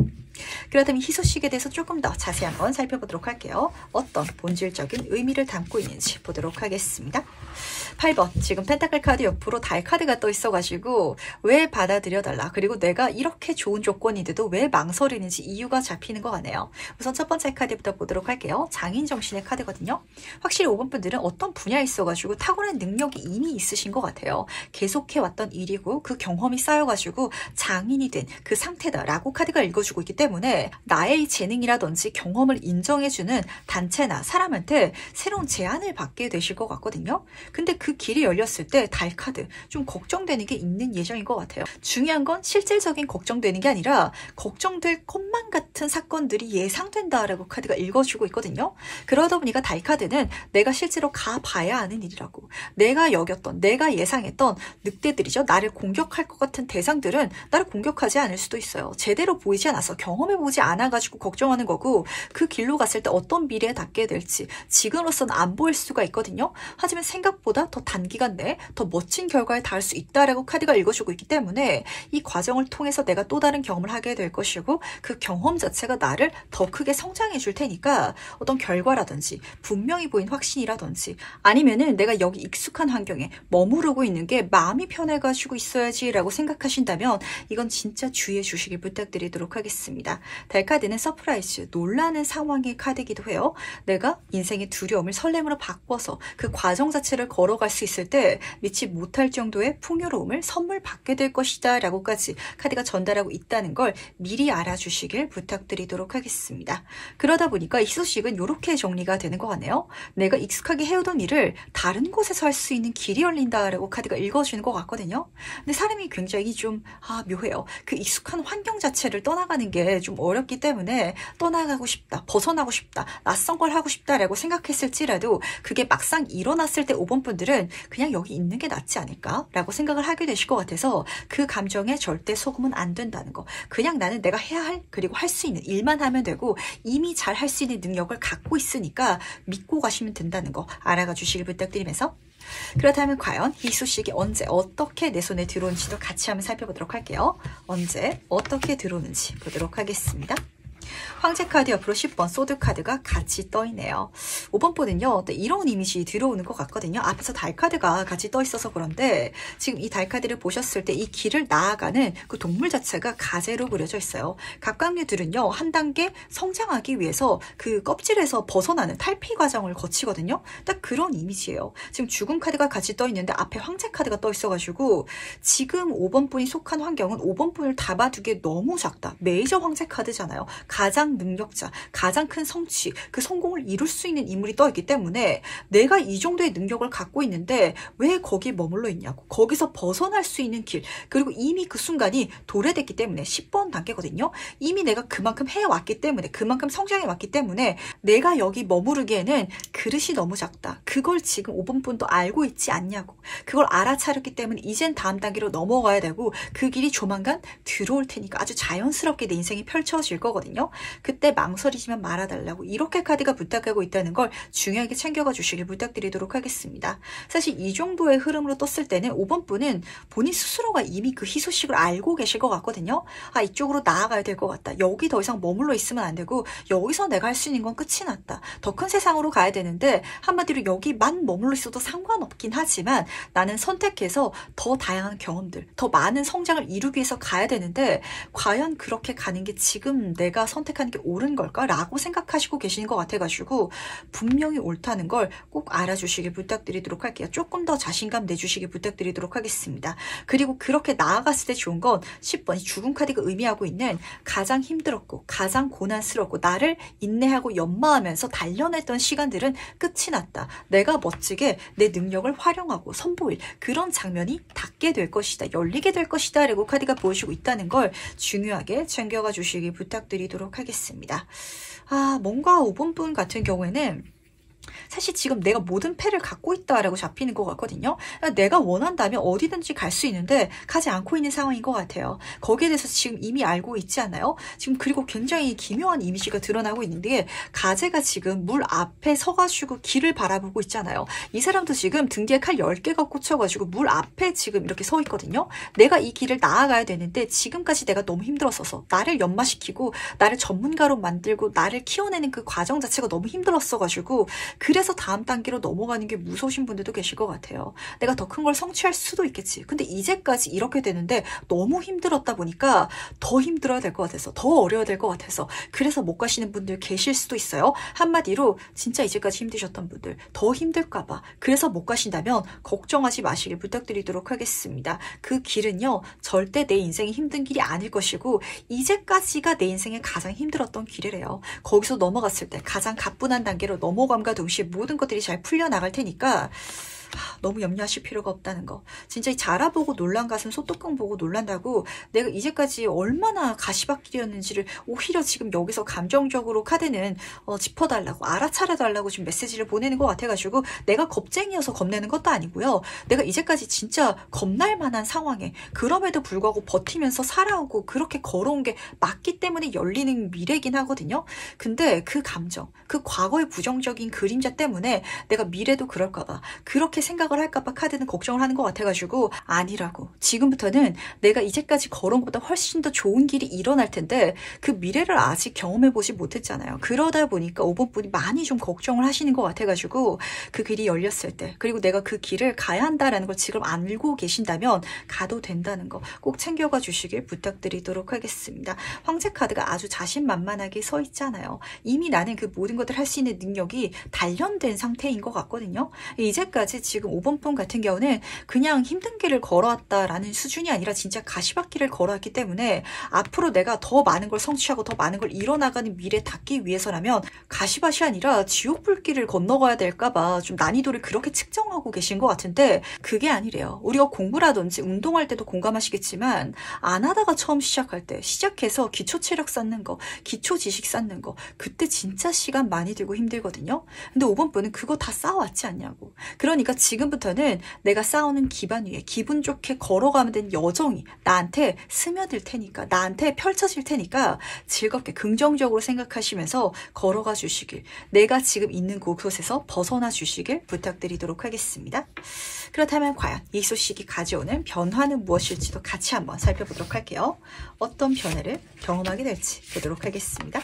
그렇다면 희소식에 대해서 조금 더 자세히 한번 살펴보도록 할게요. 어떤 본질적인 의미를 담고 있는지 보도록 하겠습니다. 8번 지금 펜타클 카드 옆으로 달 카드가 떠 있어가지고 왜 받아들여달라 그리고 내가 이렇게 좋은 조건인데도 왜 망설이는지 이유가 잡히는 것 같네요. 우선 첫 번째 카드부터 보도록 할게요. 장인정신의 카드거든요. 확실히 5번 분들은 어떤 분야에 있어가지고 탁월한 능력이 이미 있으신 것 같아요. 계속해왔던 일이고 그 경험이 쌓여가지고 장인이 된 그 상태다라고 카드가 읽어주고 있기 때문에 나의 재능이라든지 경험을 인정해주는 단체나 사람한테 새로운 제안을 받게 되실 것 같거든요. 근데 그 길이 열렸을 때 달 카드 좀 걱정되는 게 있는 예정인 것 같아요. 중요한 건 실질적인 걱정되는 게 아니라 걱정될 것만 같은 사건들이 예상된다라고 카드가 읽어주고 있거든요. 그러다 보니까 달 카드는 내가 실제로 가봐야 하는 일이라고. 내가 여겼던 내가 예상했던 늑대들이죠. 나를 공격할 것 같은 대상들은 나를 공격하지 않을 수도 있어요. 제대로 보이지 않아서 경험해보지 않아가지고 걱정하는 거고 그 길로 갔을 때 어떤 미래에 닿게 될지 지금으로서는 안 보일 수가 있거든요. 하지만 생각보다 더 단기간 내에 더 멋진 결과에 닿을 수 있다라고 카드가 읽어주고 있기 때문에 이 과정을 통해서 내가 또 다른 경험을 하게 될 것이고 그 경험 자체가 나를 더 크게 성장해 줄 테니까 어떤 결과라든지 분명히 보인 확신이라든지 아니면은 내가 여기 익숙한 환경에 머무르고 있는 게 마음이 편해가지고 있어야지라고 생각하신다면 이건 진짜 주의해 주시길 부탁드리도록 하겠습니다. 달 카드는 서프라이즈, 놀라는 상황의 카드이기도 해요. 내가 인생의 두려움을 설렘으로 바꿔서 그 과정 자체를 걸어갈 수 있을 때 미치 못할 정도의 풍요로움을 선물 받게 될 것이다 라고까지 카드가 전달하고 있다는 걸 미리 알아주시길 부탁드리도록 하겠습니다. 그러다 보니까 이 소식은 이렇게 정리가 되는 것 같네요. 내가 익숙하게 해오던 일을 다른 곳에서 할 수 있는 길이 열린다라고 카드가 읽어주는 것 같거든요. 근데 사람이 굉장히 좀 묘해요. 그 익숙한 환경 자체를 떠나가는 게 좀 어렵기 때문에 떠나가고 싶다, 벗어나고 싶다, 낯선 걸 하고 싶다라고 생각했을지라도 그게 막상 일어났을 때 5번 분들은 그냥 여기 있는 게 낫지 않을까라고 생각을 하게 되실 것 같아서 그 감정에 절대 속으면 안 된다는 거. 그냥 나는 내가 해야 할 그리고 할 수 있는 일만 하면 되고 이미 잘 할 수 있는 능력을 갖고 있으니까 믿고 가시면 된다는 거 알아가 주시길 부탁드리면서 그렇다면 과연 이 소식이 언제 어떻게 내 손에 들어오는지도 같이 한번 살펴보도록 할게요. 언제 어떻게 들어오는지 보도록 하겠습니다. 황제 카드 옆으로 10번 소드 카드가 같이 떠 있네요. 5번 분은요 이런 이미지 들어오는 것 같거든요. 앞에서 달 카드가 같이 떠 있어서 그런데 지금 이 달 카드를 보셨을 때 이 길을 나아가는 그 동물 자체가 가재로 그려져 있어요. 갑각류들은요 한 단계 성장하기 위해서 그 껍질에서 벗어나는 탈피 과정을 거치거든요. 딱 그런 이미지예요. 지금 죽음 카드가 같이 떠 있는데 앞에 황제 카드가 떠 있어가지고 지금 5번 분이 속한 환경은 5번 분을 잡아두기에 너무 작다. 메이저 황제 카드잖아요. 가장 능력자, 가장 큰 성취, 그 성공을 이룰 수 있는 인물이 떠있기 때문에 내가 이 정도의 능력을 갖고 있는데 왜 거기에 머물러 있냐고. 거기서 벗어날 수 있는 길, 그리고 이미 그 순간이 도래됐기 때문에 10번 단계거든요. 이미 내가 그만큼 해왔기 때문에, 그만큼 성장해왔기 때문에 내가 여기 머무르기에는 그릇이 너무 작다. 그걸 지금 5번 분도 알고 있지 않냐고. 그걸 알아차렸기 때문에 이젠 다음 단계로 넘어가야 되고 그 길이 조만간 들어올 테니까 아주 자연스럽게 내 인생이 펼쳐질 거거든요. 그때 망설이지만 말아달라고 이렇게 카드가 부탁하고 있다는 걸 중요하게 챙겨가 주시길 부탁드리도록 하겠습니다. 사실 이 정도의 흐름으로 떴을 때는 5번 분은 본인 스스로가 이미 그 희소식을 알고 계실 것 같거든요. 아, 이쪽으로 나아가야 될 것 같다. 여기 더 이상 머물러 있으면 안 되고 여기서 내가 할 수 있는 건 끝이 났다. 더 큰 세상으로 가야 되는데 한마디로 여기만 머물러 있어도 상관없긴 하지만 나는 선택해서 더 다양한 경험들, 더 많은 성장을 이루기 위해서 가야 되는데 과연 그렇게 가는 게 지금 내가 선택하는 게 옳은 걸까? 라고 생각하시고 계시는 것 같아가지고 분명히 옳다는 걸 꼭 알아주시길 부탁드리도록 할게요. 조금 더 자신감 내주시길 부탁드리도록 하겠습니다. 그리고 그렇게 나아갔을 때 좋은 건 10번 이 죽음 카드가 의미하고 있는 가장 힘들었고 가장 고난스럽고 나를 인내하고 연마하면서 단련했던 시간들은 끝이 났다. 내가 멋지게 내 능력을 활용하고 선보일 그런 장면이 닿게 될 것이다. 열리게 될 것이다. 라고 카드가 보여주고 있다는 걸 중요하게 챙겨가 주시길 부탁드리도록 하겠습니다. 아, 뭔가 5번 분 같은 경우에는 사실 지금 내가 모든 패를 갖고 있다라고 잡히는 것 같거든요. 내가 원한다면 어디든지 갈 수 있는데 가지 않고 있는 상황인 것 같아요. 거기에 대해서 지금 이미 알고 있지 않나요? 지금 그리고 굉장히 기묘한 이미지가 드러나고 있는데 가재가 지금 물 앞에 서가지고 길을 바라보고 있잖아요. 이 사람도 지금 등 뒤에 칼 10개가 꽂혀가지고 물 앞에 지금 이렇게 서 있거든요. 내가 이 길을 나아가야 되는데 지금까지 내가 너무 힘들었어서 나를 연마시키고 나를 전문가로 만들고 나를 키워내는 그 과정 자체가 너무 힘들었어가지고 그래서 다음 단계로 넘어가는 게 무서우신 분들도 계실 것 같아요. 내가 더 큰 걸 성취할 수도 있겠지. 근데 이제까지 이렇게 되는데 너무 힘들었다 보니까 더 힘들어야 될 것 같아서 더 어려워야 될 것 같아서 그래서 못 가시는 분들 계실 수도 있어요. 한마디로 진짜 이제까지 힘드셨던 분들 더 힘들까 봐 그래서 못 가신다면 걱정하지 마시길 부탁드리도록 하겠습니다. 그 길은요 절대 내 인생이 힘든 길이 아닐 것이고 이제까지가 내 인생에 가장 힘들었던 길이래요. 거기서 넘어갔을 때 가장 가뿐한 단계로 넘어감과 동시에 모든 것들이 잘 풀려나갈 테니까 너무 염려하실 필요가 없다는 거. 진짜 이 자라보고 놀란 가슴 소뚜껑 보고 놀란다고 내가 이제까지 얼마나 가시밭길이었는지를 오히려 지금 여기서 감정적으로 카드는 짚어달라고 알아차려달라고 지금 메시지를 보내는 것 같아가지고 내가 겁쟁이여서 겁내는 것도 아니고요. 내가 이제까지 진짜 겁날 만한 상황에 그럼에도 불구하고 버티면서 살아오고 그렇게 걸어온 게 맞기 때문에 열리는 미래긴 하거든요. 근데 그 감정, 그 과거의 부정적인 그림자 때문에 내가 미래도 그럴까봐 그렇게 생각을 할까봐 카드는 걱정을 하는 것 같아가지고 아니라고. 지금부터는 내가 이제까지 걸어온 것보다 훨씬 더 좋은 길이 일어날 텐데 그 미래를 아직 경험해보지 못했잖아요. 그러다 보니까 5번 분이 많이 좀 걱정을 하시는 것 같아가지고 그 길이 열렸을 때 그리고 내가 그 길을 가야 한다라는 걸 지금 알고 계신다면 가도 된다는 거 꼭 챙겨가 주시길 부탁드리도록 하겠습니다. 황제 카드가 아주 자신만만하게 서 있잖아요. 이미 나는 그 모든 것들 할 수 있는 능력이 단련된 상태인 것 같거든요. 이제까지 지금 5번 분 같은 경우는 그냥 힘든 길을 걸어왔다라는 수준이 아니라 진짜 가시밭길을 걸어왔기 때문에 앞으로 내가 더 많은 걸 성취하고 더 많은 걸 이뤄나가는 미래에 닿기 위해서라면 가시밭이 아니라 지옥불길을 건너가야 될까봐 좀 난이도를 그렇게 측정하고 계신 것 같은데 그게 아니래요. 우리가 공부라든지 운동할 때도 공감하시겠지만 안 하다가 처음 시작할 때 시작해서 기초 체력 쌓는 거, 기초 지식 쌓는 거 그때 진짜 시간 많이 들고 힘들거든요. 근데 5번 분은 그거 다 쌓아왔지 않냐고. 그러니까 지금부터는 내가 쌓아오는 기반 위에 기분 좋게 걸어가면 되는 여정이 나한테 스며들 테니까 나한테 펼쳐질 테니까 즐겁게 긍정적으로 생각하시면서 걸어가 주시길 내가 지금 있는 그곳에서 벗어나 주시길 부탁드리도록 하겠습니다. 그렇다면 과연 이 소식이 가져오는 변화는 무엇일지도 같이 한번 살펴보도록 할게요. 어떤 변화를 경험하게 될지 보도록 하겠습니다.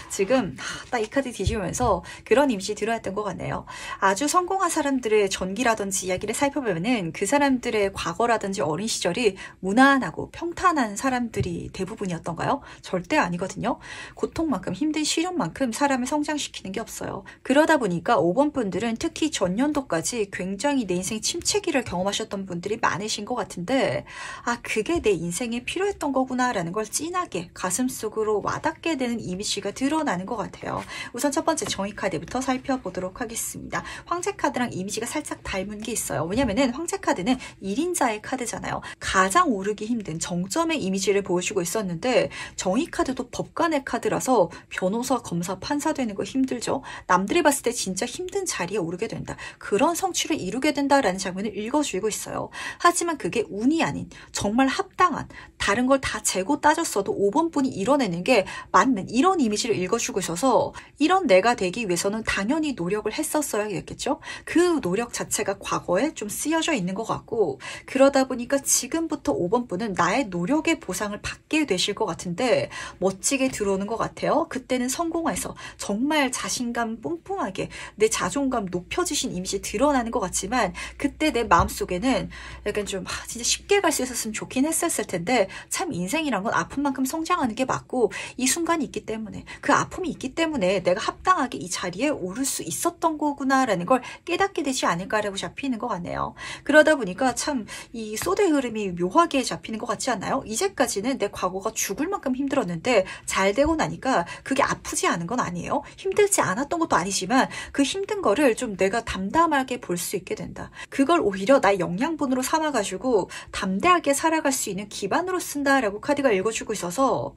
지금 딱 이 카드 뒤집으면서 그런 이미지 들어왔던 것 같네요. 아주 성공한 사람들의 전기라든지 이야기를 살펴보면은 그 사람들의 과거라든지 어린 시절이 무난하고 평탄한 사람들이 대부분이었던가요? 절대 아니거든요. 고통만큼 힘든 시련만큼 사람을 성장시키는 게 없어요. 그러다 보니까 5번 분들은 특히 전년도까지 굉장히 내 인생 침체기를 경험하셨던 분들이 많으신 것 같은데 아 그게 내 인생에 필요했던 거구나라는 걸 진하게 가슴속으로 와닿게 되는 이미지가 드러나는 것 같아요. 우선 첫 번째 정의 카드부터 살펴보도록 하겠습니다. 황제 카드랑 이미지가 살짝 닮은 게 있어요. 왜냐면은 황제 카드는 1인자의 카드잖아요. 가장 오르기 힘든 정점의 이미지를 보여주고 있었는데 정의 카드도 법관의 카드라서 변호사, 검사, 판사 되는 거 힘들죠. 남들이 봤을 때 진짜 힘든 자리에 오르게 된다. 그런 성취를 이루게 된다라는 장면을 읽어주고 있어요. 하지만 그게 운이 아닌 정말 합당한 다른 걸 다 재고 따졌어도 5번 분이 이뤄내는 게 맞는 이런 이미지 에너지를 읽어주고 있어서 이런 내가 되기 위해서는 당연히 노력을 했었어야겠죠. 그 노력 자체가 과거에 좀 쓰여져 있는 것 같고, 그러다 보니까 지금부터 5번 분은 나의 노력의 보상을 받게 되실 것 같은데 멋지게 들어오는 것 같아요. 그때는 성공해서 정말 자신감 뿜뿜하게 내 자존감 높여지신 이미지 드러나는 것 같지만, 그때 내 마음속에는 약간 좀 진짜 쉽게 갈 수 있었으면 좋긴 했었을 텐데, 참 인생이란 건 아픈 만큼 성장하는 게 맞고, 이 순간이 있기 때문에, 그 아픔이 있기 때문에 내가 합당하게 이 자리에 오를 수 있었던 거구나라는 걸 깨닫게 되지 않을까라고 잡히는 것 같네요. 그러다 보니까 참 이 소드의 흐름이 묘하게 잡히는 것 같지 않나요? 이제까지는 내 과거가 죽을 만큼 힘들었는데 잘 되고 나니까 그게 아프지 않은 건 아니에요. 힘들지 않았던 것도 아니지만 그 힘든 거를 좀 내가 담담하게 볼 수 있게 된다. 그걸 오히려 나의 영양분으로 삼아가지고 담대하게 살아갈 수 있는 기반으로 쓴다라고 카드가 읽어주고 있어서,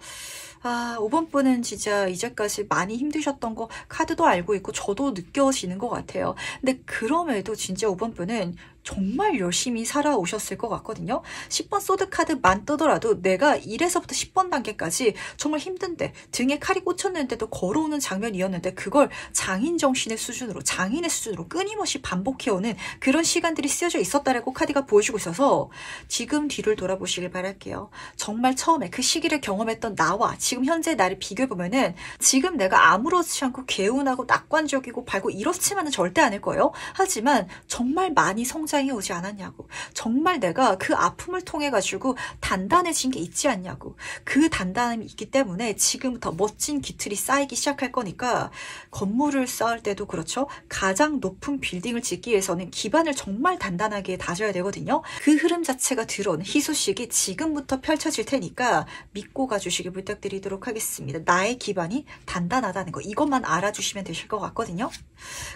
5번 분은 진짜 이제까지 많이 힘드셨던 거 카드도 알고 있고 저도 느껴지는 것 같아요. 근데 그럼에도 진짜 5번 분은 정말 열심히 살아오셨을 것 같거든요. 10번 소드 카드만 뜨더라도 내가 1에서부터 10번 단계까지 정말 힘든데 등에 칼이 꽂혔는데도 걸어오는 장면이었는데, 그걸 장인 정신의 수준으로, 장인의 수준으로 끊임없이 반복해오는 그런 시간들이 쓰여져 있었다라고 카드가 보여주고 있어서, 지금 뒤를 돌아보시길 바랄게요. 정말 처음에 그 시기를 경험했던 나와 지금 현재 나를 비교해보면은 지금 내가 아무렇지 않고 개운하고 낙관적이고 밝고 이렇지만은 절대 않을 거예요. 하지만 정말 많이 성장해 오지 않았냐고, 정말 내가 그 아픔을 통해 가지고 단단해진 게 있지 않냐고, 그 단단함이 있기 때문에 지금부터 멋진 기틀이 쌓이기 시작할 거니까, 건물을 쌓을 때도 그렇죠. 가장 높은 빌딩을 짓기 위해서는 기반을 정말 단단하게 다져야 되거든요. 그 흐름 자체가 들어온 희소식이 지금부터 펼쳐질 테니까 믿고 가주시길 부탁드리도록 하겠습니다. 나의 기반이 단단하다는 거, 이것만 알아주시면 되실 것 같거든요.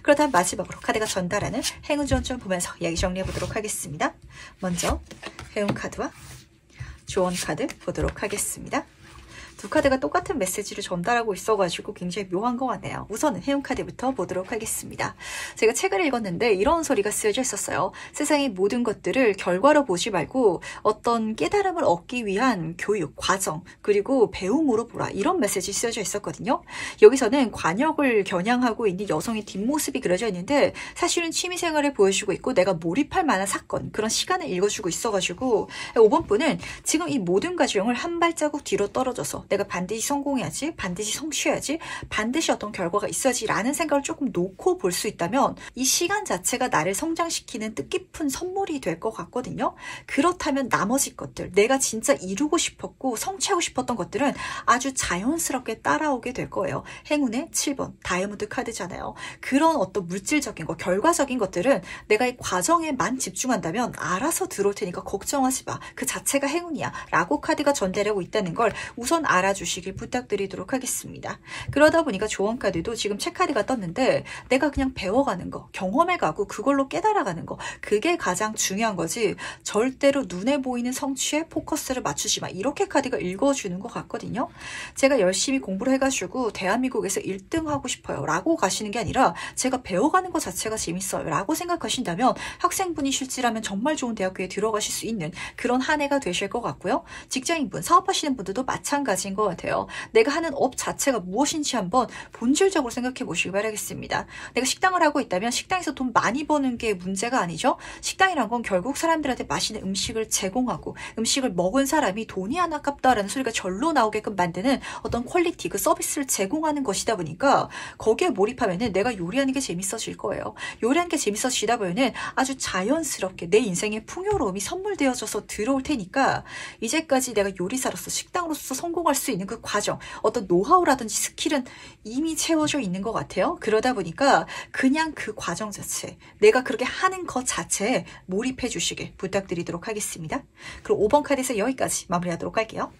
그렇다면 마지막으로 카드가 전달하는 행운 지원 보면서 이야기 정리해 보도록 하겠습니다. 먼저 행운 카드와 조언 카드 보도록 하겠습니다. 두 카드가 똑같은 메시지를 전달하고 있어가지고 굉장히 묘한 것 같네요. 우선은 행운 카드부터 보도록 하겠습니다. 제가 책을 읽었는데 이런 소리가 쓰여져 있었어요. 세상의 모든 것들을 결과로 보지 말고 어떤 깨달음을 얻기 위한 교육, 과정, 그리고 배움으로 보라, 이런 메시지 쓰여져 있었거든요. 여기서는 관역을 겨냥하고 있는 여성의 뒷모습이 그려져 있는데, 사실은 취미생활을 보여주고 있고 내가 몰입할 만한 사건, 그런 시간을 읽어주고 있어가지고 5번 분은 지금 이 모든 과정을 한 발자국 뒤로 떨어져서 내가 반드시 성공해야지, 반드시 성취해야지, 반드시 어떤 결과가 있어야지 라는 생각을 조금 놓고 볼 수 있다면 이 시간 자체가 나를 성장시키는 뜻깊은 선물이 될 것 같거든요. 그렇다면 나머지 것들, 내가 진짜 이루고 싶었고 성취하고 싶었던 것들은 아주 자연스럽게 따라오게 될 거예요. 행운의 7번 다이아몬드 카드잖아요. 그런 어떤 물질적인 거, 결과적인 것들은 내가 이 과정에만 집중한다면 알아서 들어올 테니까 걱정하지 마, 그 자체가 행운이야 라고 카드가 전달하고 있다는 걸 우선 알아주시길 부탁드리도록 하겠습니다. 그러다 보니까 조언 카드도 지금 책 카드가 떴는데, 내가 그냥 배워가는 거, 경험해가고 그걸로 깨달아가는 거, 그게 가장 중요한 거지 절대로 눈에 보이는 성취에 포커스를 맞추지 마, 이렇게 카드가 읽어주는 것 같거든요. 제가 열심히 공부를 해가지고 대한민국에서 1등 하고 싶어요 라고 가시는 게 아니라 제가 배워가는 것 자체가 재밌어요 라고 생각하신다면 학생분이실지라면 정말 좋은 대학교에 들어가실 수 있는 그런 한 해가 되실 것 같고요. 직장인분, 사업하시는 분들도 마찬가지인 것 같아요. 내가 하는 업 자체가 무엇인지 한번 본질적으로 생각해 보시기 바라겠습니다. 내가 식당을 하고 있다면 식당에서 돈 많이 버는 게 문제가 아니죠. 식당이란 건 결국 사람들한테 맛있는 음식을 제공하고 음식을 먹은 사람이 돈이 안 아깝다라는 소리가 절로 나오게끔 만드는 어떤 퀄리티, 그 서비스를 제공하는 것이다 보니까 거기에 몰입하면은 내가 요리하는 게 재밌어질 거예요. 요리하는 게 재밌어지다 보면은 아주 자연스럽게 내 인생의 풍요로움이 선물되어져서 들어올 테니까, 이제까지 내가 요리사로서 식당으로서 성공할 수 있는 그 과정, 어떤 노하우라든지 스킬은 이미 채워져 있는 것 같아요. 그러다 보니까 그냥 그 과정 자체, 내가 그렇게 하는 것 자체에 몰입해 주시길 부탁드리도록 하겠습니다. 그럼 5번 카드에서 여기까지 마무리하도록 할게요.